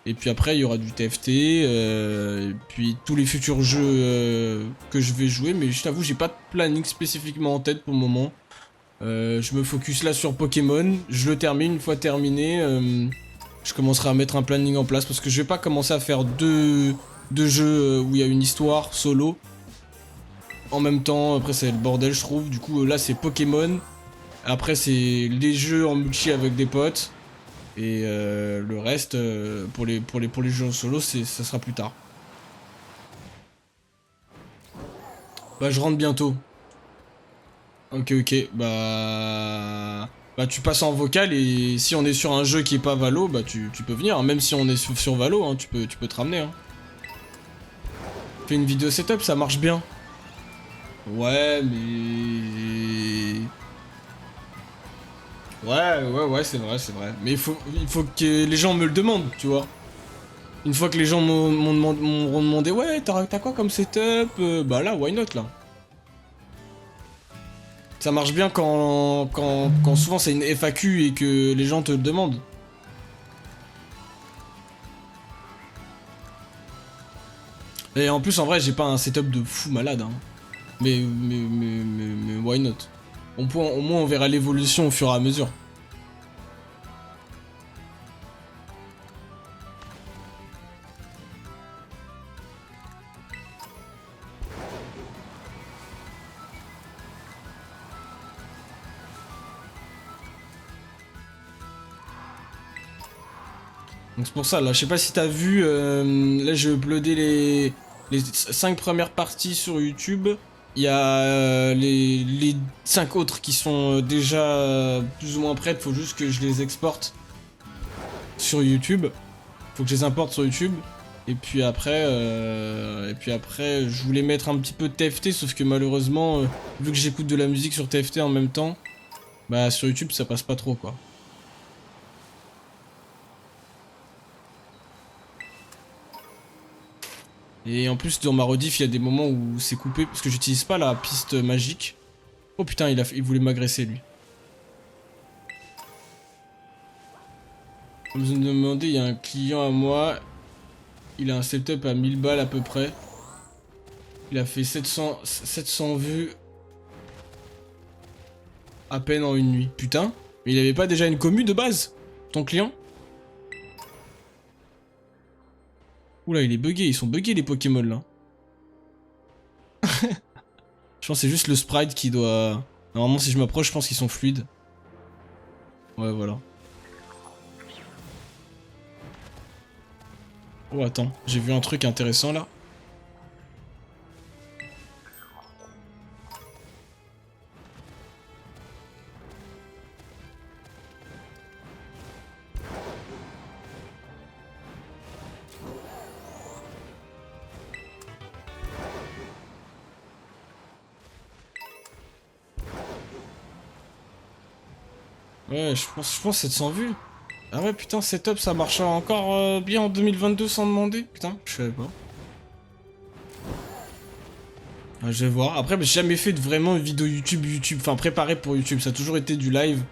Et puis après, il y aura du TFT, et puis tous les futurs jeux que je vais jouer. Mais je t'avoue, j'ai pas de planning spécifiquement en tête pour le moment. Je me focus là sur Pokémon. Je le termine, une fois terminé, je commencerai à mettre un planning en place. Parce que je vais pas commencer à faire deux jeux où il y a une histoire solo. En même temps, après c'est le bordel, je trouve. Du coup, là, c'est Pokémon. Après, c'est les jeux en multi avec des potes. Et le reste, pour les jeux en solo, ça sera plus tard. Bah, je rentre bientôt. Ok, ok. Bah, tu passes en vocal et si on est sur un jeu qui est pas Valo, bah, tu peux venir. Hein. Même si on est sur Valo, hein, tu peux te ramener. Hein. Fais une vidéo setup, ça marche bien. Ouais, mais... Ouais, c'est vrai, c'est vrai. Mais il faut que les gens me le demandent, tu vois. Une fois que les gens m'ont demandé, ouais, t'as quoi comme setup? Bah là, why not, là? Ça marche bien quand souvent c'est une FAQ et que les gens te le demandent. Et en plus, en vrai, j'ai pas un setup de fou malade, hein. Mais why not? Au moins, on verra l'évolution au fur et à mesure. Donc c'est pour ça, là, je sais pas si t'as vu, là je vais uploader les 5 premières parties sur YouTube. Il y a les 5 autres qui sont déjà plus ou moins prêtes, faut juste que je les exporte sur YouTube. Faut que je les importe sur YouTube. Et puis après, je voulais mettre un petit peu de TFT, sauf que malheureusement, vu que j'écoute de la musique sur TFT en même temps, bah sur YouTube ça passe pas trop quoi. Et en plus, dans ma rediff, il y a des moments où c'est coupé parce que j'utilise pas la piste magique. Oh putain, il voulait m'agresser lui. Comme vous me demandez, il y a un client à moi. Il a un setup à 1000 balles à peu près. Il a fait 700 vues à peine en une nuit. Putain, mais il avait pas déjà une commu de base, ton client? Oula, il est bugué, ils sont buggés les Pokémon là. Je pense que c'est juste le sprite qui doit... Normalement si je m'approche, je pense qu'ils sont fluides. Ouais, voilà. Oh attends, j'ai vu un truc intéressant là. Ouais, je pense 700 vues. Ah ouais, putain, setup, ça marche encore bien en 2022 sans demander. Putain, je savais pas. Ah, je vais voir. Après, j'ai jamais fait vraiment une vidéo YouTube, enfin préparé pour YouTube. Ça a toujours été du live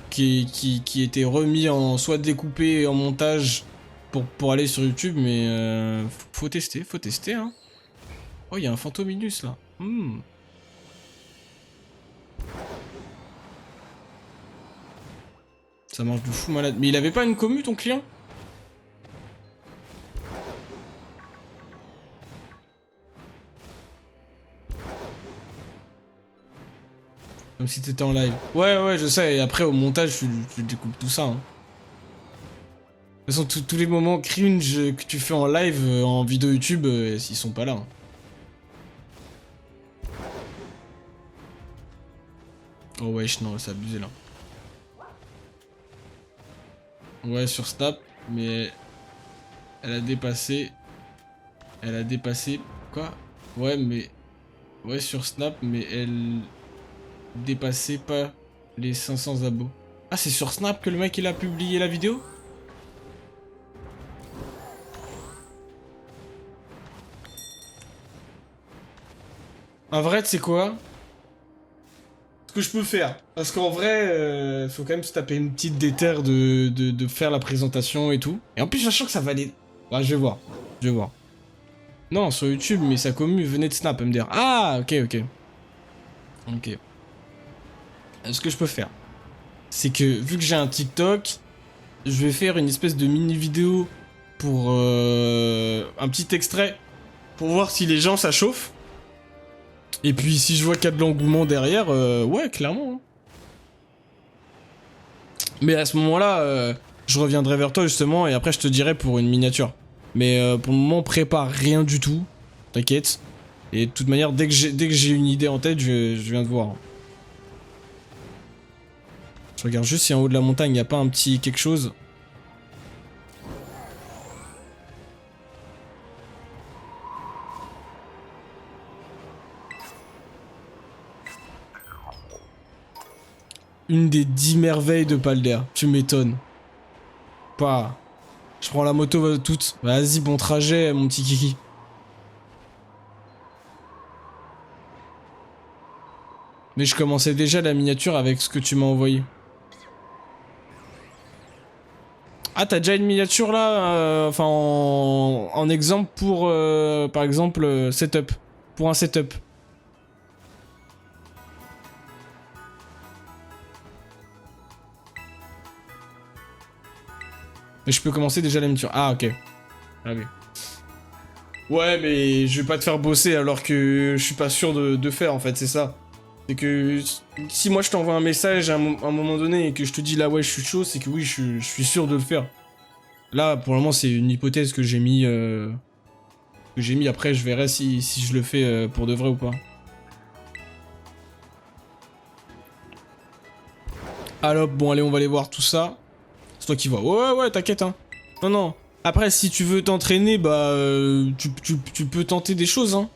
qui était remis en soit découpé en montage pour aller sur YouTube, mais faut tester, hein. Oh, il y a un Fantominus là. Ça marche de fou malade. Mais il avait pas une commu ton client? Comme si t'étais en live. Ouais, je sais. Et après, au montage, tu découpes tout ça. Hein. De toute façon, tous les moments cringe que tu fais en live, en vidéo YouTube, ils sont pas là. Hein. Oh wesh, non, c'est abusé là. Ouais, sur Snap, mais... Elle a dépassé... Elle a dépassé... Quoi? Ouais, mais... Ouais, sur Snap, mais elle... Dépassait pas les 500 abos. Ah, c'est sur Snap que le mec, il a publié la vidéo? En vrai, tu sais quoi? Ce que je peux faire. Parce qu'en vrai, faut quand même se taper une petite déterre de faire la présentation et tout. Et en plus, sachant que ça va aller... Ah, je vais voir. Je vais voir. Non, sur YouTube, mais sa commu venait de Snap, MDR. Ah, ok. Ok. Ce que je peux faire, c'est que vu que j'ai un TikTok, je vais faire une espèce de mini vidéo pour un petit extrait pour voir si les gens ça chauffe. Et puis si je vois qu'il y a de l'engouement derrière, ouais, clairement. Hein. Mais à ce moment-là, je reviendrai vers toi justement et après je te dirai pour une miniature. Mais pour le moment, prépare rien du tout. T'inquiète. Et de toute manière, dès que j'ai une idée en tête, je viens de voir. Je regarde juste si en haut de la montagne, il n'y a pas un petit quelque chose. Une des 10 merveilles de Palder. Tu m'étonnes. Pas. Je prends la moto toute. Vas-y, bon trajet, mon petit kiki. Mais je commençais déjà la miniature avec ce que tu m'as envoyé. Ah, t'as déjà une miniature là enfin, en exemple pour, par exemple, setup. Pour un setup. Mais je peux commencer déjà la miniature. Ah, ok. Ah oui. Ouais, mais je vais pas te faire bosser alors que je suis pas sûr de faire, en fait, c'est ça. C'est que si moi je t'envoie un message à un moment donné et que je te dis là, ouais, je suis chaud, c'est que oui, je suis sûr de le faire. Là, pour le moment, c'est une hypothèse que j'ai mis... Après, je verrai si je le fais pour de vrai ou pas. Alors, bon, allez, on va aller voir tout ça. C'est toi qui vois. Ouais, t'inquiète, hein. Non. Après, si tu veux t'entraîner, bah, tu peux tenter des choses, hein.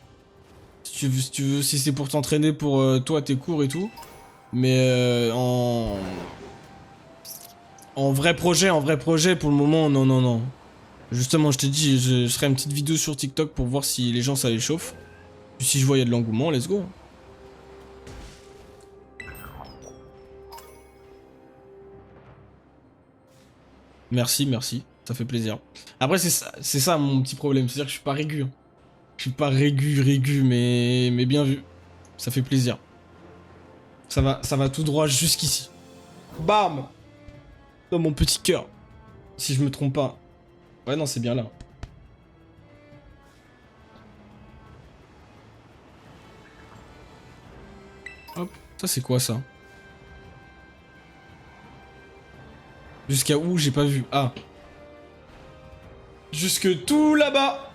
Si c'est pour t'entraîner pour toi, tes cours et tout. Mais en vrai projet, pour le moment, non. Justement, je t'ai dit, je ferai une petite vidéo sur TikTok pour voir si les gens ça les chauffe. Puis si je vois il y a de l'engouement, let's go. Merci, ça fait plaisir. Après, c'est ça mon petit problème, c'est-à-dire que je suis pas régu. Hein. Je suis pas régu, mais bien vu. Ça fait plaisir. Ça va tout droit jusqu'ici. Bam! Dans mon petit cœur. Si je me trompe pas. Ouais, non, c'est bien là. Hop, ça c'est quoi ça? Jusqu'à où? J'ai pas vu. Ah. Jusque tout là-bas.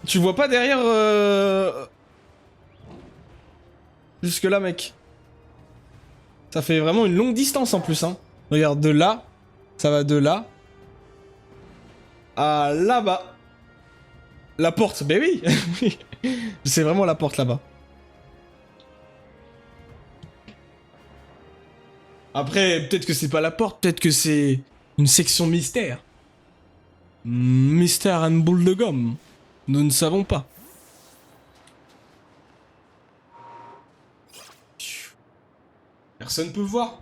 Tu vois pas derrière... Jusque là, mec. Ça fait vraiment une longue distance en plus, hein. Regarde, de là, ça va de là à là-bas. La porte, ben oui. C'est vraiment la porte là-bas. Après, peut-être que c'est pas la porte, peut-être que c'est une section mystère. Mystère and boule de gomme. Nous ne savons pas. Personne peut voir.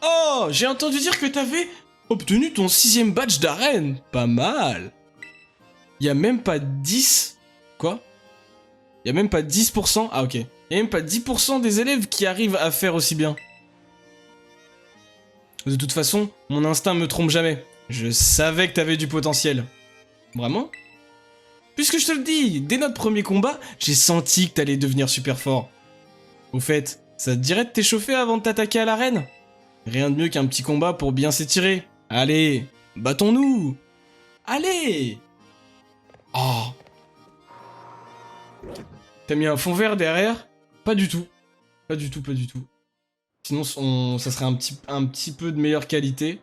Oh, j'ai entendu dire que t'avais obtenu ton 6ème badge d'arène. Pas mal. Y a même pas 10... Quoi? Y a même pas 10%... Ah ok. Y a même pas 10% des élèves qui arrivent à faire aussi bien. De toute façon, mon instinct me trompe jamais. Je savais que t'avais du potentiel. Vraiment? Puisque je te le dis, dès notre premier combat, j'ai senti que t'allais devenir super fort. Au fait, ça te dirait de t'échauffer avant de t'attaquer à l'arène? Rien de mieux qu'un petit combat pour bien s'étirer. Allez, battons-nous! Allez! Oh! T'as mis un fond vert derrière? Pas du tout. Pas du tout, pas du tout. Sinon, ça serait un petit peu de meilleure qualité.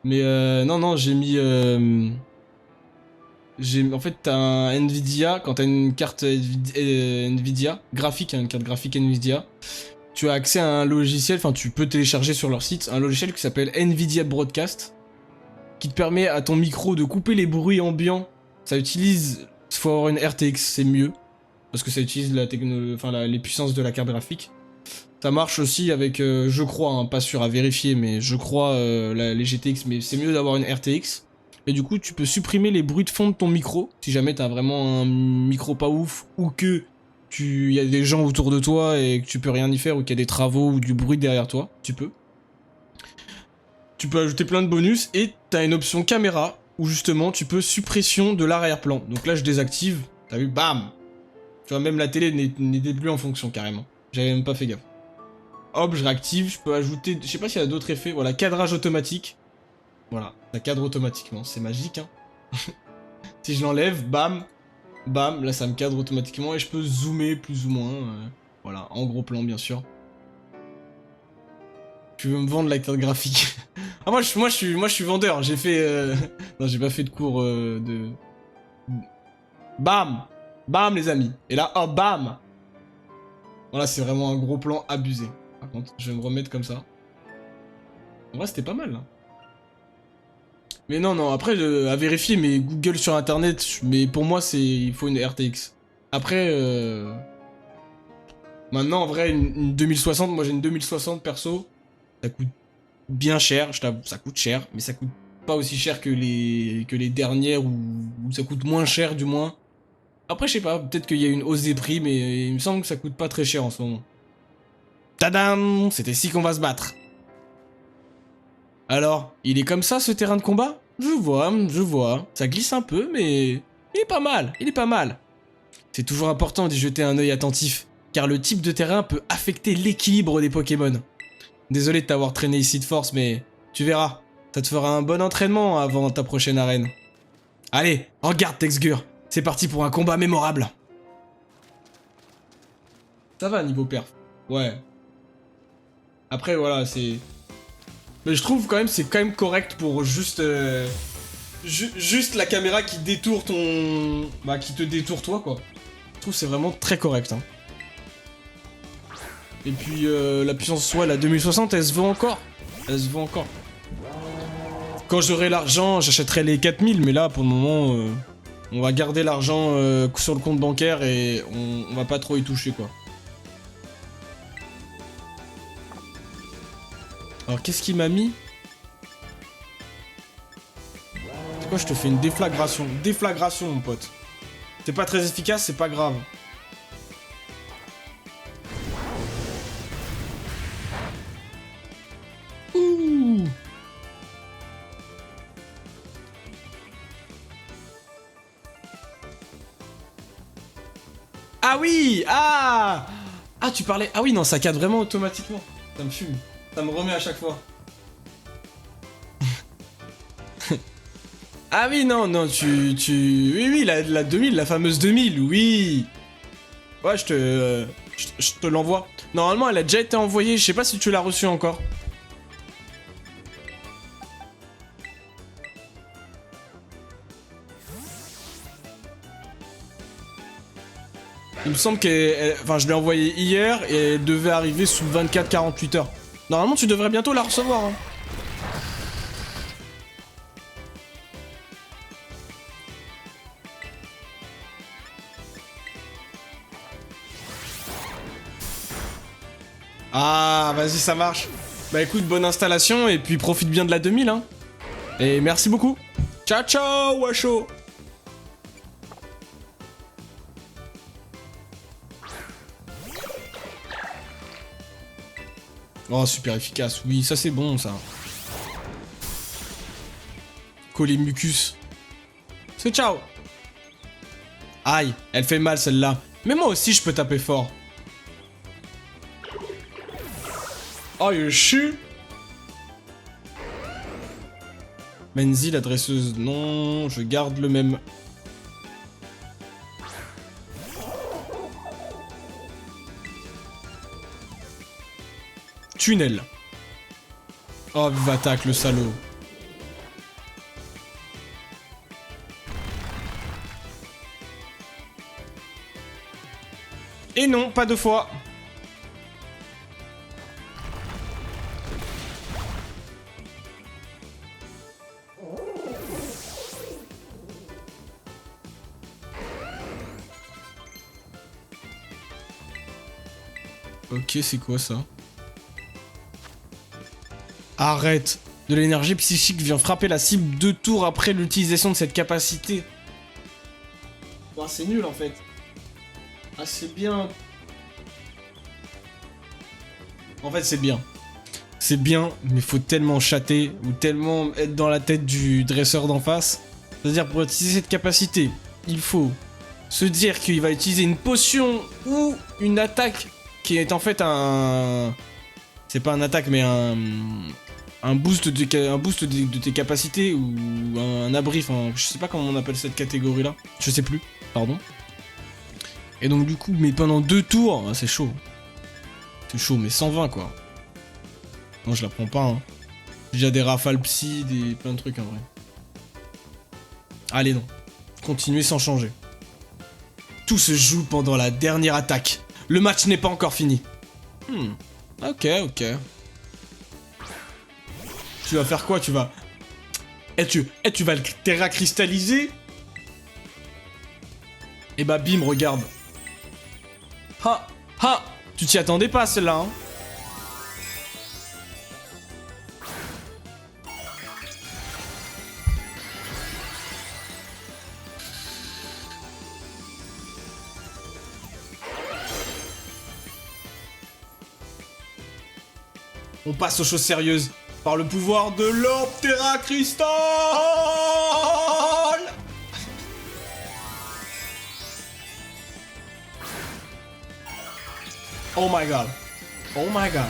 Mais non, non, j'ai mis... en fait, t'as un Nvidia, quand t'as une carte Nvidia, graphique, hein, une carte graphique Nvidia, tu as accès à un logiciel, enfin tu peux télécharger sur leur site, un logiciel qui s'appelle Nvidia Broadcast, qui te permet à ton micro de couper les bruits ambiants. Ça utilise... Faut avoir une RTX, c'est mieux, parce que ça utilise les puissances de la carte graphique. Ça marche aussi avec, je crois, hein, pas sûr à vérifier, mais je crois les GTX, mais c'est mieux d'avoir une RTX. Et du coup, tu peux supprimer les bruits de fond de ton micro, si jamais t'as vraiment un micro pas ouf, ou que y a des gens autour de toi et que tu peux rien y faire, ou qu'il y a des travaux ou du bruit derrière toi, tu peux. Tu peux ajouter plein de bonus, et t'as une option caméra, où justement tu peux suppression de l'arrière-plan. Donc là, je désactive, t'as vu, bam! Tu vois, même la télé n'était plus en fonction, carrément. J'avais même pas fait gaffe. Hop, je réactive, je peux ajouter... Je sais pas s'il y a d'autres effets. Voilà, cadrage automatique. Voilà, ça cadre automatiquement. C'est magique, hein. Si je l'enlève, bam, bam, là ça me cadre automatiquement et je peux zoomer plus ou moins. Voilà, en gros plan, bien sûr. Tu veux me vendre la carte graphique? Ah, moi je suis vendeur. J'ai fait... Non, j'ai pas fait de cours de... Bam! Bam, les amis. Et là, hop, bam! Voilà, c'est vraiment un gros plan abusé. Par contre, je vais me remettre comme ça. En vrai, c'était pas mal, là. Mais non, non, après, à vérifier, mais Google sur Internet, mais pour moi, il faut une RTX. Après, maintenant, en vrai, une 2060, moi j'ai une 2060 perso, ça coûte bien cher, je t'avoue, ça coûte cher, mais ça coûte pas aussi cher que les dernières, ou ça coûte moins cher, du moins. Après, je sais pas, peut-être qu'il y a une hausse des prix, mais il me semble que ça coûte pas très cher en ce moment. Tadam! C'est ici qu'on va se battre. Alors, il est comme ça ce terrain de combat? Je vois. Ça glisse un peu, mais il est pas mal, il est pas mal. C'est toujours important d'y jeter un œil attentif, car le type de terrain peut affecter l'équilibre des Pokémon. Désolé de t'avoir traîné ici de force, mais tu verras, ça te fera un bon entraînement avant ta prochaine arène. Allez, en garde Texgur, c'est parti pour un combat mémorable. Ça va niveau perf, ouais. Après voilà, c'est... Mais je trouve quand même c'est quand même correct pour juste juste la caméra qui détourne ton... Bah qui te détourne toi quoi. Je trouve c'est vraiment très correct hein. Et puis la puissance, ouais, la 2060 elle se vend encore. Elle se vend encore. Quand j'aurai l'argent j'achèterai les 4000 mais là pour le moment on va garder l'argent sur le compte bancaire et on va pas trop y toucher quoi. Alors qu'est-ce qu'il m'a mis? C'est quoi, je te fais une déflagration. Déflagration mon pote. C'est pas très efficace, c'est pas grave. Ouh. Ah oui! Ah! Ah, tu parlais... Ah oui, non, ça cadre vraiment automatiquement. Ça me fume. Ça me remet à chaque fois. Ah oui, non, non, Oui, oui, la 2000, la fameuse 2000, oui. Ouais, je te l'envoie. Normalement, elle a déjà été envoyée, je sais pas si tu l'as reçue encore. Il me semble enfin, je l'ai envoyée hier et elle devait arriver sous 24-48 heures. Normalement, tu devrais bientôt la recevoir, hein. Ah, vas-y, ça marche. Bah écoute, bonne installation et puis profite bien de la 2000, hein. Et merci beaucoup. Ciao, ciao, Washo. Oh, super efficace. Oui, ça c'est bon, ça. Coller mucus. C'est ciao. Aïe, elle fait mal celle-là. Mais moi aussi, je peux taper fort. Oh, il chie. Menzi, la dresseuse. Non, je garde le même. Tunnel. Oh, vive attaque, le salaud. Et non, pas deux fois. Ok, c'est quoi ça? Arrête. De l'énergie psychique vient frapper la cible 2 tours après l'utilisation de cette capacité. Bon, c'est nul en fait. Ah, c'est bien. En fait, c'est bien. C'est bien, mais faut tellement chatter ou tellement être dans la tête du dresseur d'en face. C'est-à-dire, pour utiliser cette capacité, il faut se dire qu'il va utiliser une potion ou une attaque qui est en fait un... C'est pas un attaque, mais un boost de tes capacités ou un abri, enfin, je sais pas comment on appelle cette catégorie-là. Je sais plus, pardon. Et donc du coup, mais pendant 2 tours, c'est chaud. C'est chaud, mais 120 quoi. Non, je la prends pas, hein. J'ai déjà des rafales psy, plein de trucs en vrai. Allez, non. Continuez sans changer. Tout se joue pendant la dernière attaque. Le match n'est pas encore fini. Ok, ok. Tu vas faire quoi? Tu vas... tu vas le terra cristalliser? Et bah bim, regarde. Ha! Ha! Tu t'y attendais pas, celle-là, hein? On passe aux choses sérieuses. Par le pouvoir de l'Orbe Terra Crystal! Oh my god. Oh my god.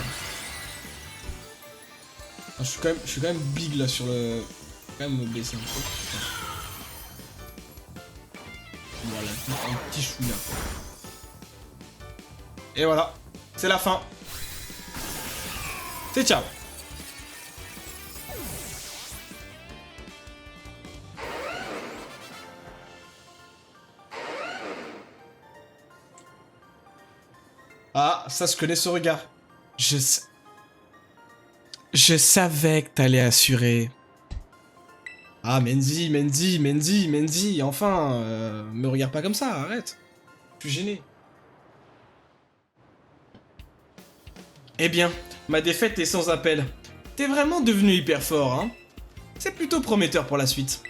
Ah, je suis quand même big là sur le... Je vais quand même me baisser un peu. Voilà, un petit chouïa. Et voilà. C'est la fin. C'est ciao. Ah, ça, je connais ce regard. Je savais que t'allais assurer. Ah, Menzi, enfin, me regarde pas comme ça, arrête. Je suis gêné. Eh bien, ma défaite est sans appel. T'es vraiment devenu hyper fort, hein? C'est plutôt prometteur pour la suite.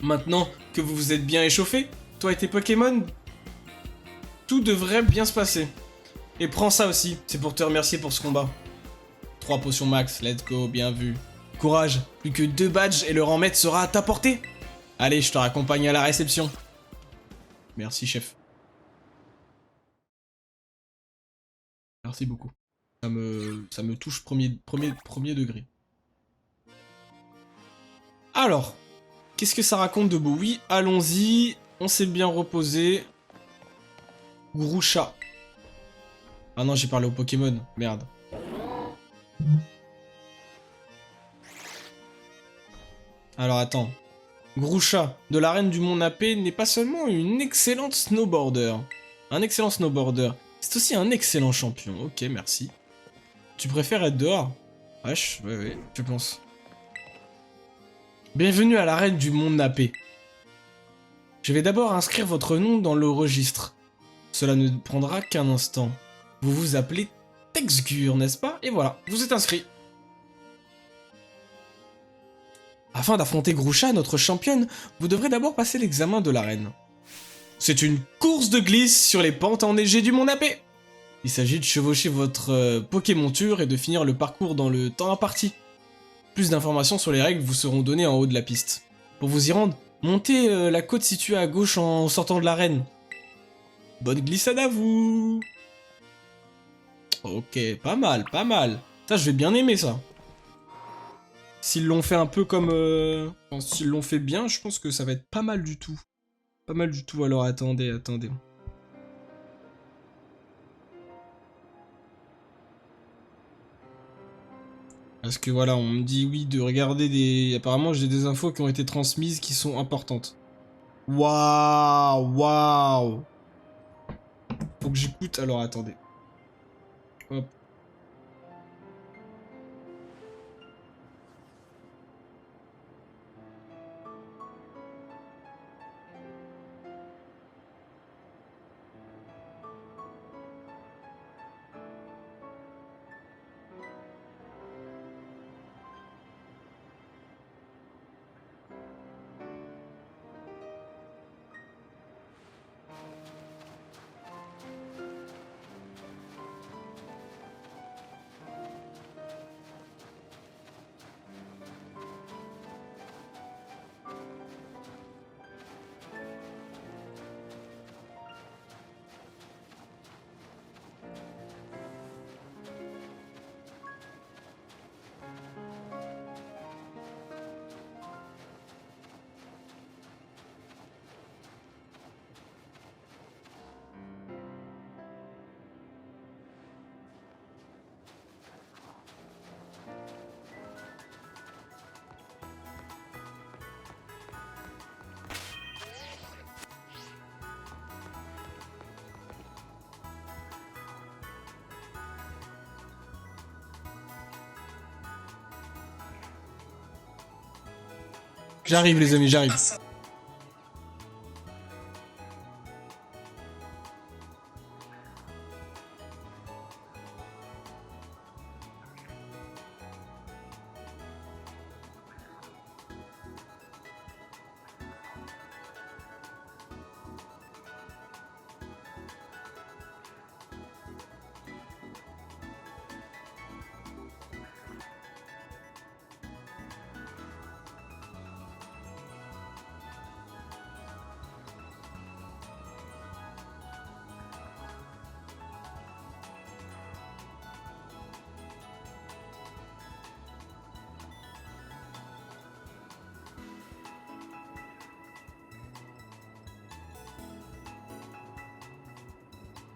Maintenant que vous vous êtes bien échauffé, toi et tes Pokémon, tout devrait bien se passer. Et prends ça aussi, c'est pour te remercier pour ce combat. 3 potions max, let's go, bien vu. Courage, plus que 2 badges et le rang maître sera à ta portée. Allez, je te raccompagne à la réception. Merci, chef. Merci beaucoup. Ça me touche premier degré. Alors, qu'est-ce que ça raconte de beau? Oui, allons-y. On s'est bien reposé. Groucha. Ah non, j'ai parlé au Pokémon. Merde. Alors attends. Groucha, de l'arène du Mont Napé, n'est pas seulement une excellente snowboarder. Un excellent snowboarder. C'est aussi un excellent champion. Ok, merci. Tu préfères être dehors? Wesh, ouais, je pense. Bienvenue à l'arène du Mont Napé. Je vais d'abord inscrire votre nom dans le registre. Cela ne prendra qu'un instant. Vous vous appelez Texgur, n'est-ce pas? Et voilà, vous êtes inscrit. Afin d'affronter Groucha, notre championne, vous devrez d'abord passer l'examen de l'arène. C'est une course de glisse sur les pentes enneigées du Mont Napé. Il s'agit de chevaucher votre Pokémonture et de finir le parcours dans le temps imparti. Plus d'informations sur les règles vous seront données en haut de la piste. Pour vous y rendre, montez la côte située à gauche en sortant de l'arène. Bonne glissade à vous! Ok, pas mal, pas mal. Ça, je vais bien aimer ça. S'ils l'ont fait un peu comme... Enfin, s'ils l'ont fait bien, je pense que ça va être pas mal du tout. Pas mal du tout, alors attendez. Parce que voilà, on me dit oui de regarder des... Apparemment, j'ai des infos qui ont été transmises qui sont importantes. Waouh. Faut que j'écoute, alors attendez. Hop. J'arrive les amis, j'arrive.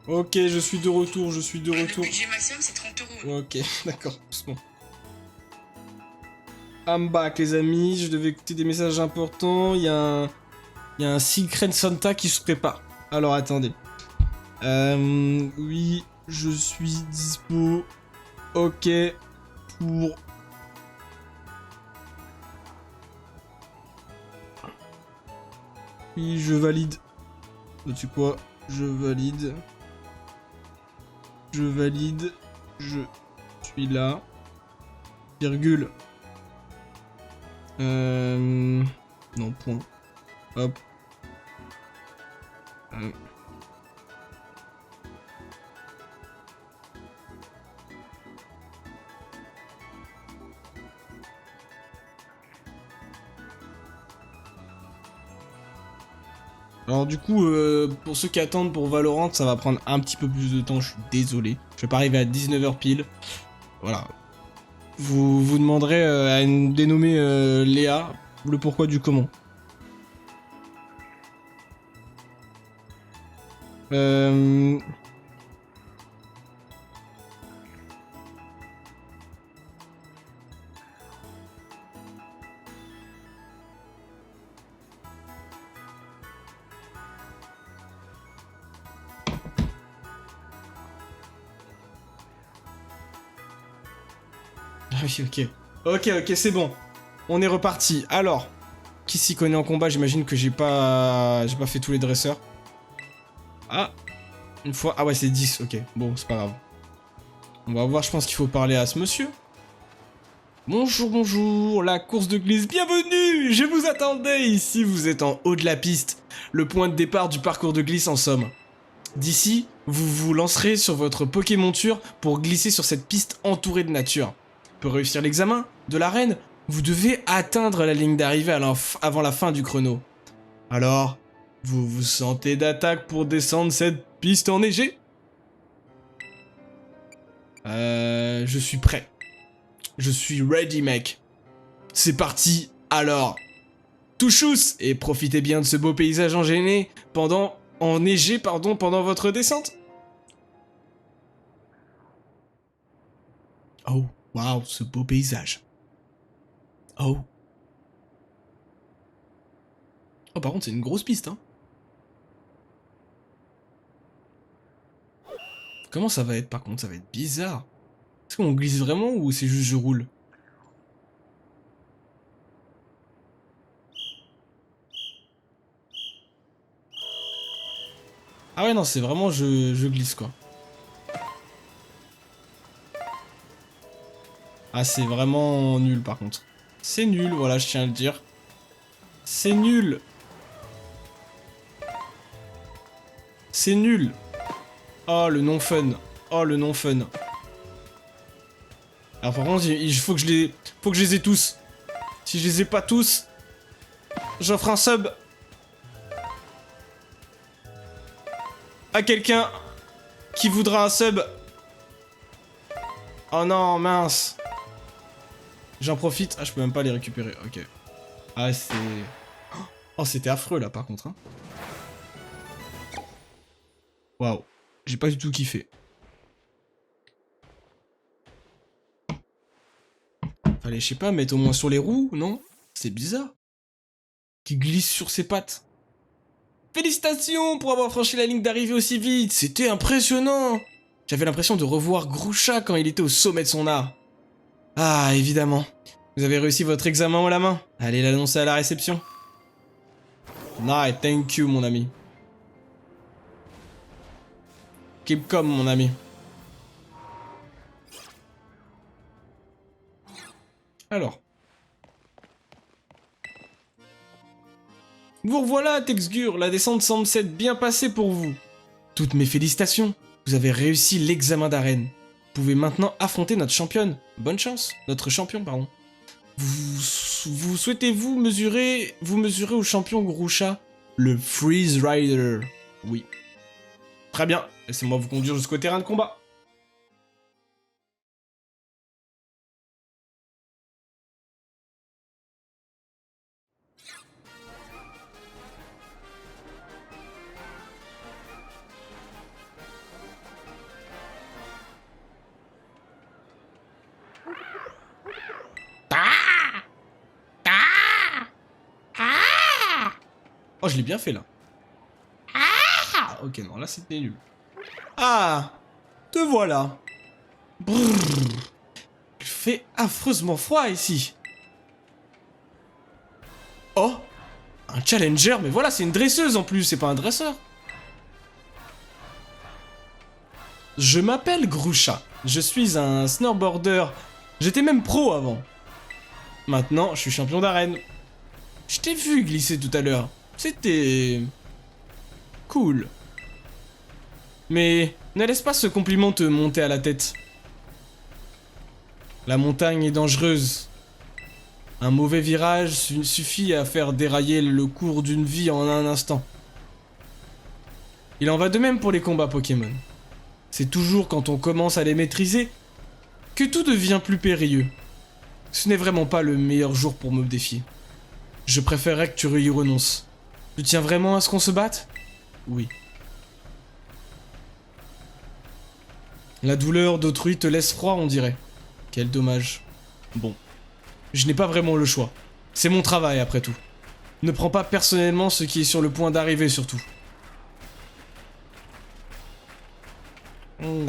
Ok, je suis de retour. Le budget maximum, c'est 30 €. Ok, d'accord, doucement. I'm back, les amis. Je devais écouter des messages importants. Il y a un Secret Santa qui se prépare. Alors, attendez. Oui, je suis dispo. Ok, pour... Oui, je valide. Sais-tu quoi? Je valide. Je valide. Je suis là. Virgule. Non, point. Hop. Alors du coup, pour ceux qui attendent pour Valorant, ça va prendre un petit peu plus de temps, je suis désolé. Je vais pas arriver à 19h pile. Voilà. Vous demanderez à une dénommée Léa le pourquoi du comment. Ah oui, ok. Ok, c'est bon. On est reparti. Alors, qui s'y connaît en combat? J'imagine que j'ai pas fait tous les dresseurs. Ah, une fois... Ah ouais, c'est 10, ok. Bon, c'est pas grave. On va voir, je pense qu'il faut parler à ce monsieur. Bonjour, bonjour, la course de glisse, bienvenue! Je vous attendais, ici vous êtes en haut de la piste. Le point de départ du parcours de glisse en somme. D'ici, vous vous lancerez sur votre Pokémonture pour glisser sur cette piste entourée de nature. Pour réussir l'examen de l'arène, vous devez atteindre la ligne d'arrivée avant la fin du chrono. Alors, vous vous sentez d'attaque pour descendre cette piste enneigée? Je suis prêt. Je suis ready, mec. C'est parti, alors. Touchous et profitez bien de ce beau paysage enneigé pendant votre descente. Oh, waouh, ce beau paysage. Oh. Oh, par contre, c'est une grosse piste, hein. Comment ça va être, par contre? Ça va être bizarre. Est-ce qu'on glisse vraiment ou c'est juste je roule? Ah ouais, non, c'est vraiment je glisse, quoi. Ah, c'est vraiment nul, par contre. C'est nul, voilà, je tiens à le dire. C'est nul. C'est nul. Oh, le non-fun. Oh, le non-fun. Alors, par contre, il faut que je les ai tous. Si je les ai pas tous, j'offre un sub à quelqu'un qui voudra un sub. Oh non, mince. J'en profite. Ah, je peux même pas les récupérer. Ok. Ah, c'est... Oh, c'était affreux, là, par contre. Hein. Waouh. J'ai pas du tout kiffé. Fallait, je sais pas, mettre au moins sur les roues, non? C'est bizarre. Qui glisse sur ses pattes. Félicitations pour avoir franchi la ligne d'arrivée aussi vite. C'était impressionnant. J'avais l'impression de revoir Grusha quand il était au sommet de son art. Ah, évidemment. Vous avez réussi votre examen haut la main. Allez l'annoncer à la réception. Nice, thank you, mon ami. Keep calm, mon ami. Alors. Vous revoilà, Texgur. La descente semble s'être bien passée pour vous. Toutes mes félicitations. Vous avez réussi l'examen d'arène. Vous pouvez maintenant affronter notre championne. Bonne chance. Notre champion, pardon. Vous souhaitez-vous mesurer au champion Grusha, le Freeze Rider? Oui. Très bien. Laissez-moi vous conduire jusqu'au terrain de combat. Oh, je l'ai bien fait, là. Ah, ok, non, là, c'était nul. Ah, te voilà. Brrr. Il fait affreusement froid, ici. Oh, un challenger, mais voilà, c'est une dresseuse, en plus, c'est pas un dresseur. Je m'appelle Grusha. Je suis un snowboarder. J'étais même pro avant. Maintenant, je suis champion d'arène. Je t'ai vu glisser tout à l'heure. C'était... cool. Mais ne laisse pas ce compliment te monter à la tête. La montagne est dangereuse. Un mauvais virage suffit à faire dérailler le cours d'une vie en un instant. Il en va de même pour les combats Pokémon. C'est toujours quand on commence à les maîtriser que tout devient plus périlleux. Ce n'est vraiment pas le meilleur jour pour me défier. Je préférerais que tu y renonces. Tu tiens vraiment à ce qu'on se batte? Oui. La douleur d'autrui te laisse froid, on dirait. Quel dommage. Bon. Je n'ai pas vraiment le choix. C'est mon travail, après tout. Ne prends pas personnellement ce qui est sur le point d'arriver, surtout.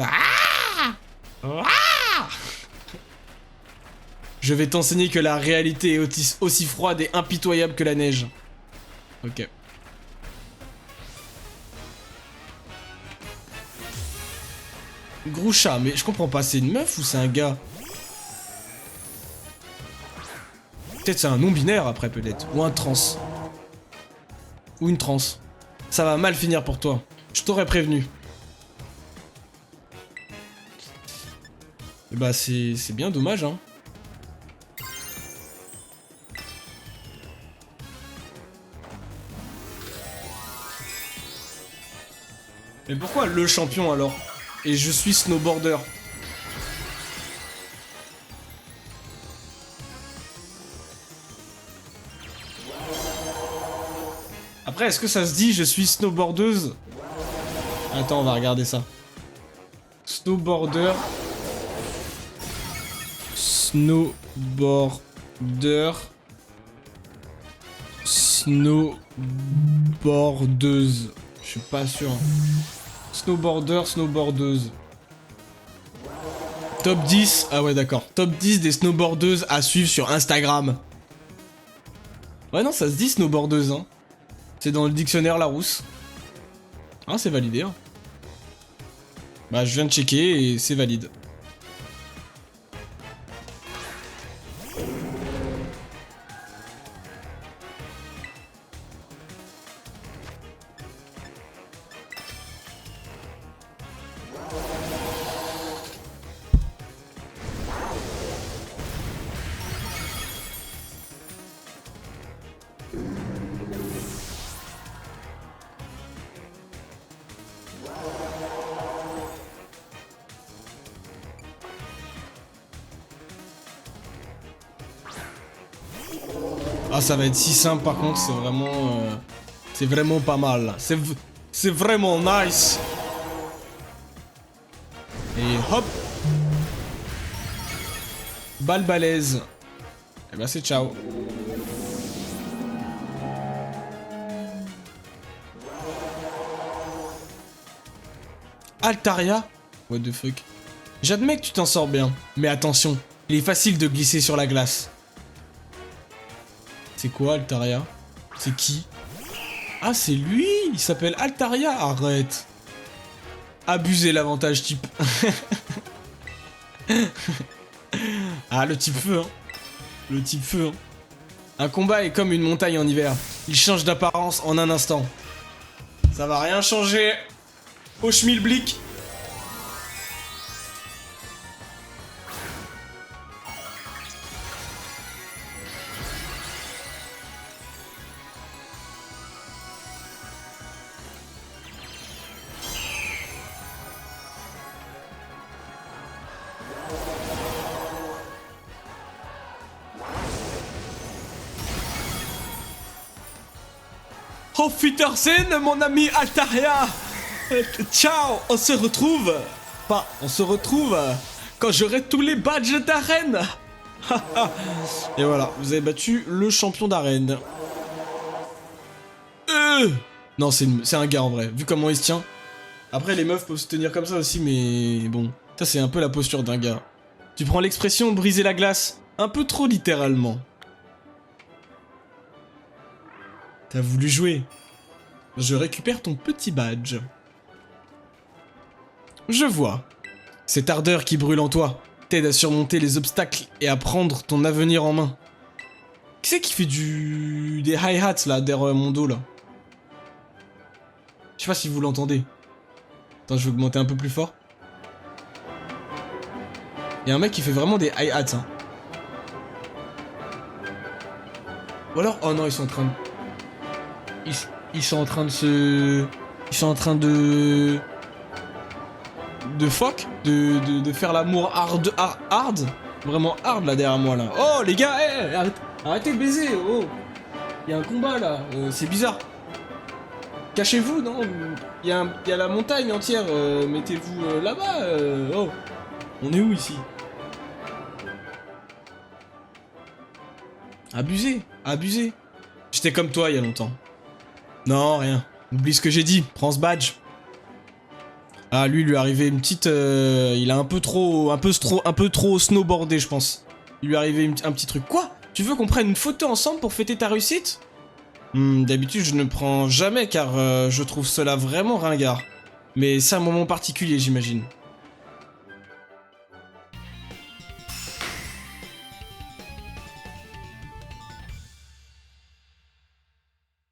Ah! Ah! Je vais t'enseigner que la réalité est aussi froide et impitoyable que la neige. Ok. Groucha, mais je comprends pas, c'est une meuf ou c'est un gars? Peut-être c'est un non-binaire après, peut-être. Ou un trans. Ou une trans. Ça va mal finir pour toi. Je t'aurais prévenu. Et bah c'est bien dommage, hein. Mais pourquoi le champion alors? Et je suis snowboarder. Après, est-ce que ça se dit je suis snowboardeuse? Attends, on va regarder ça. Snowboarder. Snowboarder. Snowboardeuse. Je suis pas sûr. Snowboarder, snowboardeuse. Top 10. Ah ouais, d'accord. Top 10 des snowboardeuses à suivre sur Instagram. Ouais, non, ça se dit snowboardeuse, hein. C'est dans le dictionnaire Larousse. Ah, c'est validé, hein. Bah, je viens de checker et c'est valide. Ah, ça va être si simple par contre, c'est vraiment pas mal. C'est vraiment nice. Et hop. Balle balèze. Et bah c'est ciao. Altaria? What the fuck? J'admets que tu t'en sors bien, mais attention, il est facile de glisser sur la glace. C'est quoi Altaria? C'est qui? Ah, c'est lui! Il s'appelle Altaria! Arrête! Abuser l'avantage type. Ah, le type feu, hein. Le type feu, hein. Un combat est comme une montagne en hiver. Il change d'apparence en un instant. Ça va rien changer. Au schmilblick. Oh Futtersen, mon ami Altaria. Ciao, on se retrouve. Pas, on se retrouve quand j'aurai tous les badges d'arène. Et voilà, vous avez battu le champion d'arène. Non, c'est un gars en vrai, vu comment il se tient. Après, les meufs peuvent se tenir comme ça aussi, mais bon. Ça, c'est un peu la posture d'un gars. Tu prends l'expression briser la glace un peu trop littéralement. T'as voulu jouer. Je récupère ton petit badge. Je vois. Cette ardeur qui brûle en toi t'aide à surmonter les obstacles et à prendre ton avenir en main. Qui c'est qui fait des hi-hats là, derrière mon dos là? Je sais pas si vous l'entendez. Attends, je vais augmenter un peu plus fort. Il y a un mec qui fait vraiment des hi-hats, hein. Ou alors, oh non, ils sont en train de... Ils sont en train de se... Ils sont en train de... de fuck, de faire l'amour hard, vraiment hard là derrière moi là. Oh les gars, arrêtez de baiser, oh. Il y a un combat là, c'est bizarre. Cachez-vous, non? Il y a la montagne entière, mettez-vous là-bas, oh. On est où ici? Abusé, abusé. J'étais comme toi il y a longtemps. Non, rien. Oublie ce que j'ai dit, prends ce badge. Ah, lui est arrivé une petite... il a un peu trop snowboardé, je pense. Il lui est arrivé un petit truc. Quoi? Tu veux qu'on prenne une photo ensemble pour fêter ta réussite? D'habitude, je ne prends jamais car je trouve cela vraiment ringard. Mais c'est un moment particulier, j'imagine.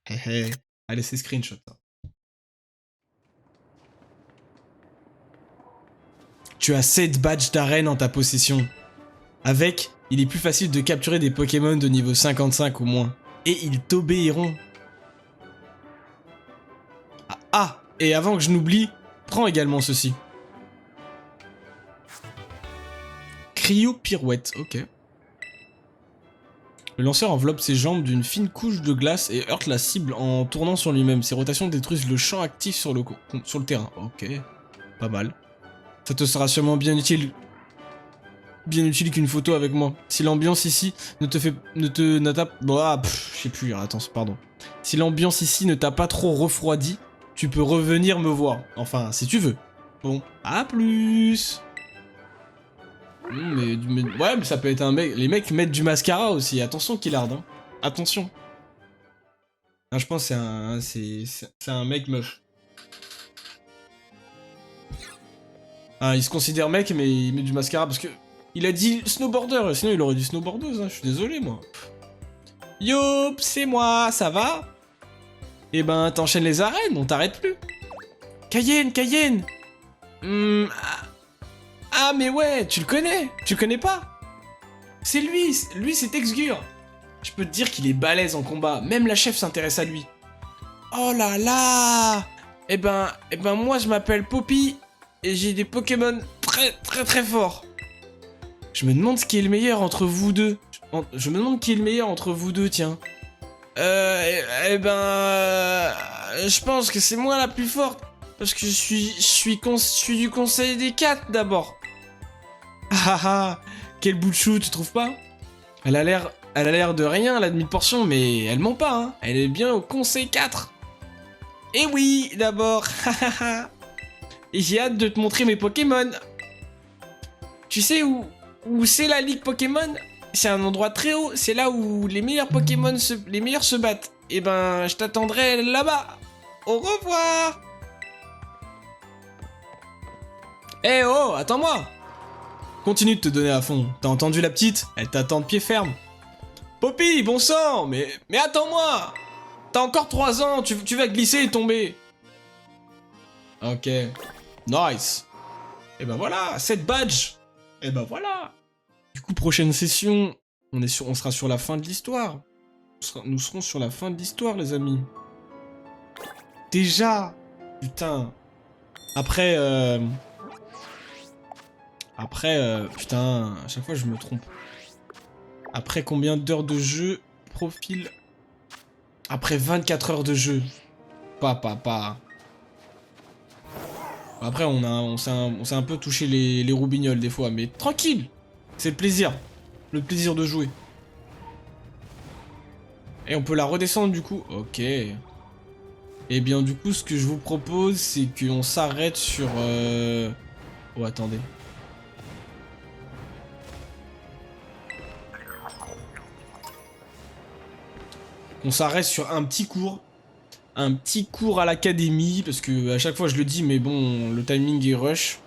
Hé hé. Allez, c'est screenshot, ça. Tu as 7 badges d'arène en ta possession. Avec, il est plus facile de capturer des Pokémon de niveau 55 ou moins. Et ils t'obéiront. Ah, et avant que je n'oublie, prends également ceci. Cryo Pirouette, ok. Le lanceur enveloppe ses jambes d'une fine couche de glace et heurte la cible en tournant sur lui-même. Ses rotations détruisent le champ actif sur le terrain. Ok, pas mal. Ça te sera sûrement bien utile qu'une photo avec moi. Si l'ambiance ici ne t'a... Bon, je sais plus, attends, pardon. Si l'ambiance ici ne t'a pas trop refroidi, tu peux revenir me voir. Enfin, si tu veux. Bon, à plus. Ouais, mais ça peut être un mec... Les mecs mettent du mascara aussi. Attention, Killard, hein. Attention. Ah, je pense que c'est un mec meuf. Ah, il se considère mec, mais il met du mascara parce que... Il a dit snowboarder, sinon il aurait dit snowboardeuse, hein. Je suis désolé, moi. Yop, c'est moi, ça va? Eh ben, t'enchaînes les arènes, on t'arrête plus. Cayenne. Ah, mais ouais, tu le connais? Tu le connais pas? C'est lui c'est Texgur. Je peux te dire qu'il est balèze en combat, même la chef s'intéresse à lui. Oh là là. Eh ben, moi je m'appelle Poppy, et j'ai des Pokémon très forts. Je me demande ce qui est le meilleur entre vous deux. Tiens. Je pense que c'est moi la plus forte. Parce que je suis du conseil des 4 d'abord. Ah, quel bout de chou, tu trouves pas? Elle a l'air de rien, la demi-portion, mais elle ment pas, hein. Elle est bien au conseil 4. Eh oui, d'abord. Et j'ai hâte de te montrer mes Pokémon. Tu sais où c'est la ligue Pokémon? C'est un endroit très haut, c'est là où les meilleurs Pokémon les meilleurs se battent. Eh ben, je t'attendrai là-bas. Au revoir. Eh oh, attends-moi. Continue de te donner à fond. T'as entendu la petite? Elle t'attend de pied ferme. Poppy, bon sang, mais attends-moi. T'as encore 3 ans, tu vas glisser et tomber. Ok. Nice. Et ben voilà, 7 badges. Et ben voilà. Du coup, prochaine session, on sera sur la fin de l'histoire. Nous serons sur la fin de l'histoire, les amis. Déjà. Putain. Après, putain, à chaque fois je me trompe. Après combien d'heures de jeu? Profil. Après 24 heures de jeu. Pas. Après, on s'est un peu touché les roubignoles des fois, mais tranquille. C'est le plaisir. Le plaisir de jouer. Et on peut la redescendre du coup. Ok. Et bien du coup, ce que je vous propose, c'est qu'on s'arrête sur... Oh, attendez. On s'arrête sur un petit cours. Un petit cours à l'académie, parce que à chaque fois je le dis, mais bon, le timing est rush.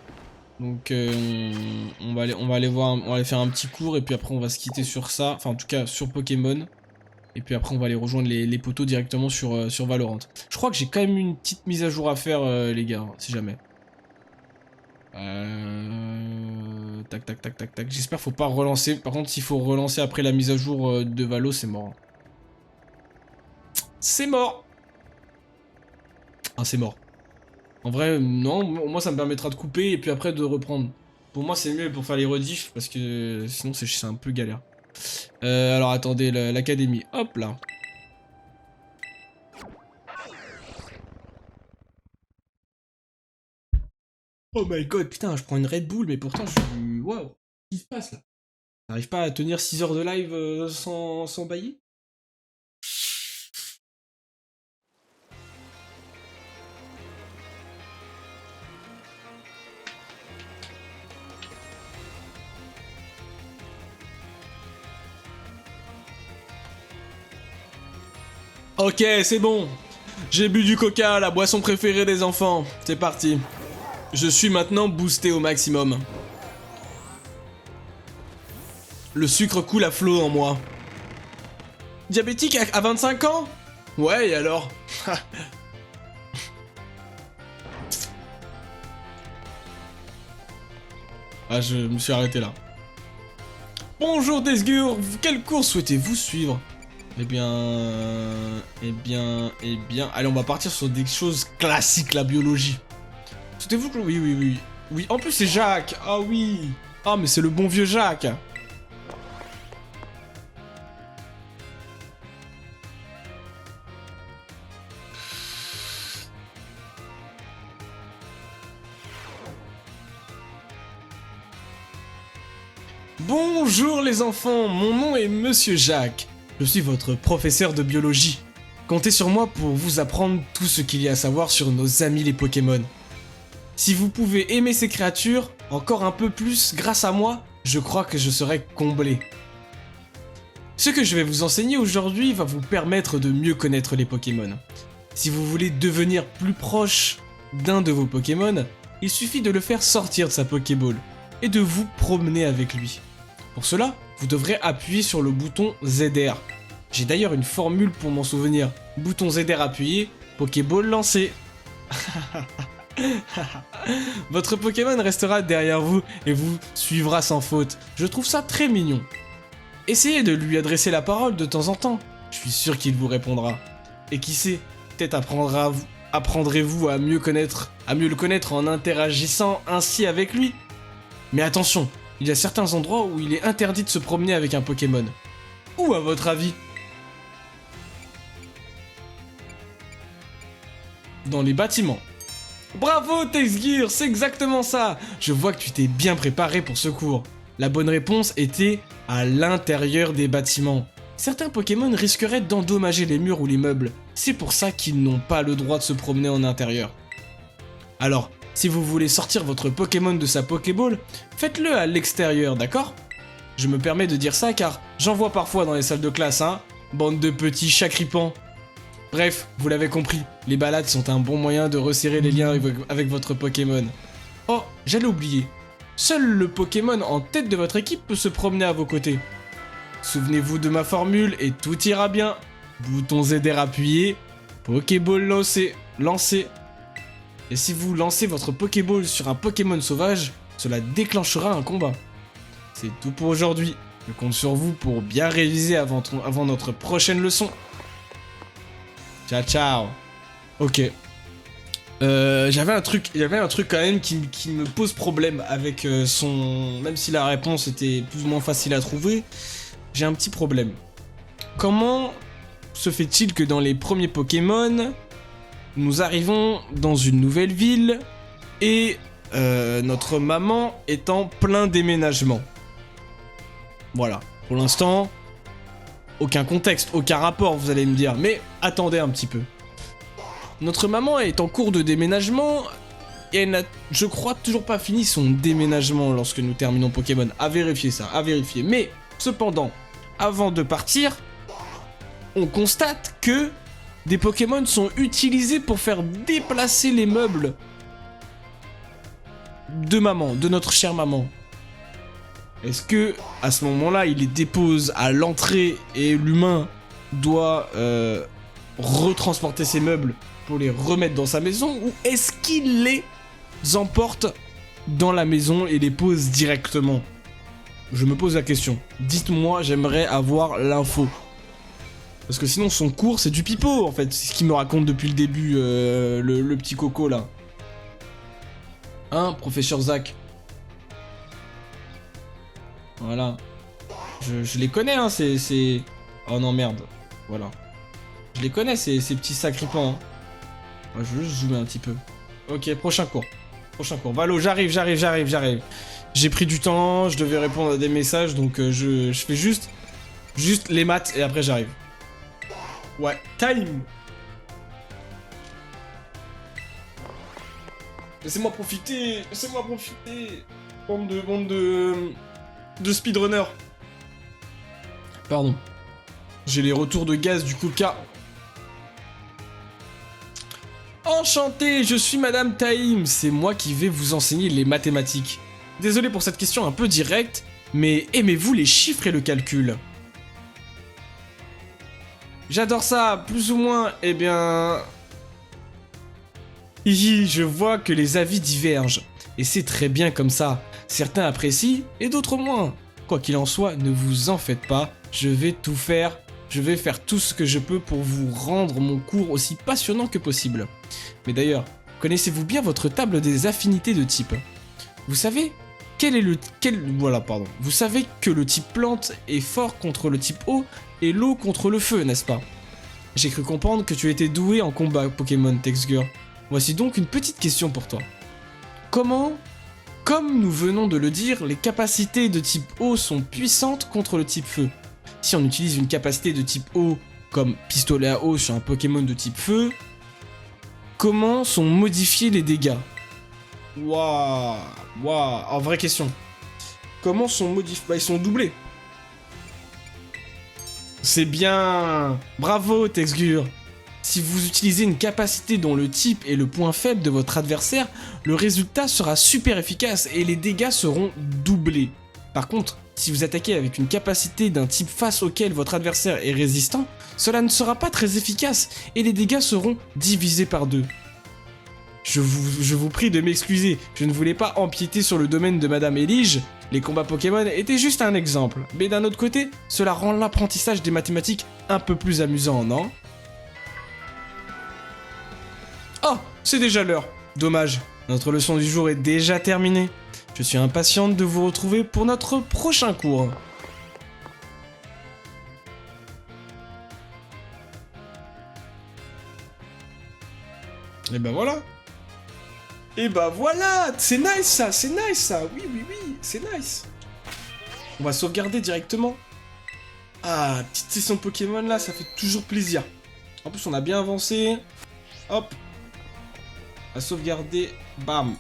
Donc on va aller faire un petit cours, et puis après on va se quitter sur ça. Enfin en tout cas sur Pokémon. Et puis après on va aller rejoindre les poteaux directement sur Valorant. Je crois que j'ai quand même une petite mise à jour à faire les gars, si jamais. Tac. J'espère faut pas relancer. Par contre s'il faut relancer après la mise à jour de Valo, c'est mort. C'est mort. Ah c'est mort. En vrai, non, moi ça me permettra de couper et puis après de reprendre. Pour moi c'est mieux pour faire les rediffs parce que sinon c'est un peu galère. Alors attendez, l'académie, hop là. Oh my god, putain, je prends une Red Bull mais pourtant je suis... Waouh, qu'est-ce qui se passe là? T'arrives pas à tenir 6 heures de live sans bailler? Ok, c'est bon. J'ai bu du coca, la boisson préférée des enfants. C'est parti. Je suis maintenant boosté au maximum. Le sucre coule à flot en moi. Diabétique à 25 ans? Ouais, et alors? Ah, je me suis arrêté là. Bonjour Desgur, quel cours souhaitez-vous suivre? Eh bien... Allez, on va partir sur des choses classiques, la biologie. Souhaitez-vous que... Oui. Oui, en plus c'est Jacques. Ah oui. Ah, mais c'est le bon vieux Jacques. Bonjour les enfants, mon nom est Monsieur Jacques. Je suis votre professeur de biologie. Comptez sur moi pour vous apprendre tout ce qu'il y a à savoir sur nos amis les Pokémon. Si vous pouvez aimer ces créatures encore un peu plus grâce à moi, je crois que je serai comblé. Ce que je vais vous enseigner aujourd'hui va vous permettre de mieux connaître les Pokémon. Si vous voulez devenir plus proche d'un de vos Pokémon, il suffit de le faire sortir de sa Pokéball et de vous promener avec lui. Pour cela, vous devrez appuyer sur le bouton ZR. J'ai d'ailleurs une formule pour m'en souvenir. Bouton ZR appuyé, Pokéball lancé. Votre Pokémon restera derrière vous et vous suivra sans faute. Je trouve ça très mignon. Essayez de lui adresser la parole de temps en temps. Je suis sûr qu'il vous répondra. Et qui sait, peut-être apprendrez-vous à mieux le connaître en interagissant ainsi avec lui. Mais attention, il y a certains endroits où il est interdit de se promener avec un Pokémon. Où à votre avis? Dans les bâtiments. Bravo Texgear, c'est exactement ça. Je vois que tu t'es bien préparé pour ce cours. La bonne réponse était à l'intérieur des bâtiments. Certains Pokémon risqueraient d'endommager les murs ou les meubles. C'est pour ça qu'ils n'ont pas le droit de se promener en intérieur. Alors, si vous voulez sortir votre Pokémon de sa Pokéball, faites-le à l'extérieur, d'accord? Je me permets de dire ça car j'en vois parfois dans les salles de classe, hein. Bande de petits chats cripants. Bref, vous l'avez compris, les balades sont un bon moyen de resserrer les liens avec votre Pokémon. Oh, j'allais oublier. Seul le Pokémon en tête de votre équipe peut se promener à vos côtés. Souvenez-vous de ma formule et tout ira bien. Bouton ZR appuyé, Pokéball lancé. Et si vous lancez votre Pokéball sur un Pokémon sauvage, cela déclenchera un combat. C'est tout pour aujourd'hui. Je compte sur vous pour bien réviser avant notre prochaine leçon. Ciao, ciao. Ok. Il y avait un truc quand même qui me pose problème avec son... Même si la réponse était plus ou moins facile à trouver, j'ai un petit problème. Comment se fait-il que dans les premiers Pokémon, nous arrivons dans une nouvelle ville et notre maman est en plein déménagement? Voilà. Pour l'instant... Aucun contexte, aucun rapport, vous allez me dire, mais attendez un petit peu. Notre maman est en cours de déménagement, et elle n'a, je crois, toujours pas fini son déménagement lorsque nous terminons Pokémon. À vérifier ça, à vérifier. Mais, cependant, avant de partir, on constate que des Pokémon sont utilisés pour faire déplacer les meubles de maman, de notre chère maman. Est-ce que, à ce moment-là, il les dépose à l'entrée et l'humain doit retransporter ses meubles pour les remettre dans sa maison? Ou est-ce qu'il les emporte dans la maison et les pose directement? Je me pose la question. Dites-moi, j'aimerais avoir l'info. Parce que sinon, son cours, c'est du pipeau, en fait. C'est ce qu'il me raconte depuis le début, le petit coco, là. Hein, professeur Zach? Voilà. Je les connais, hein, c'est... Oh non, merde. Voilà. Je les connais, ces petits sacripants. Hein. Ouais, je veux juste zoomer un petit peu. Ok, prochain cours. Prochain cours. Valo, j'arrive. J'ai pris du temps, je devais répondre à des messages, donc je fais juste les maths et après j'arrive. Ouais, time. Laissez-moi profiter. Bande de speedrunner. Pardon. J'ai les retours de gaz du coca. Enchanté, je suis Madame Taïm. C'est moi qui vais vous enseigner les mathématiques. Désolé pour cette question un peu directe, mais aimez-vous les chiffres et le calcul? J'adore ça, plus ou moins, eh bien... Hihi, je vois que les avis divergent. Et c'est très bien comme ça. Certains apprécient et d'autres moins. Quoi qu'il en soit, ne vous en faites pas. Je vais faire tout ce que je peux pour vous rendre mon cours aussi passionnant que possible. Mais d'ailleurs, connaissez-vous bien votre table des affinités de type? Vous savez Vous savez que le type plante est fort contre le type eau et l'eau contre le feu, n'est-ce pas? J'ai cru comprendre que tu étais doué en combat Pokémon Texgur. Voici donc une petite question pour toi. Comment, comme nous venons de le dire, les capacités de type eau sont puissantes contre le type feu? Si on utilise une capacité de type eau comme pistolet à eau sur un Pokémon de type feu, comment sont modifiés les dégâts? Waouh, en vraie question. Comment sont modifiés? Bah, ils sont doublés. C'est bien. Bravo, Texgur. Si vous utilisez une capacité dont le type est le point faible de votre adversaire, le résultat sera super efficace et les dégâts seront doublés. Par contre, si vous attaquez avec une capacité d'un type face auquel votre adversaire est résistant, cela ne sera pas très efficace et les dégâts seront divisés par 2. Je vous prie de m'excuser, je ne voulais pas empiéter sur le domaine de Madame Elige, les combats Pokémon étaient juste un exemple, mais d'un autre côté, cela rend l'apprentissage des mathématiques un peu plus amusant, non? Oh, c'est déjà l'heure. Dommage, notre leçon du jour est déjà terminée. Je suis impatiente de vous retrouver pour notre prochain cours. Et ben voilà. Et bah voilà, c'est nice ça, oui, c'est nice. On va sauvegarder directement. Ah, petite session Pokémon là, ça fait toujours plaisir. En plus, on a bien avancé. Hop. À sauvegarder, bam.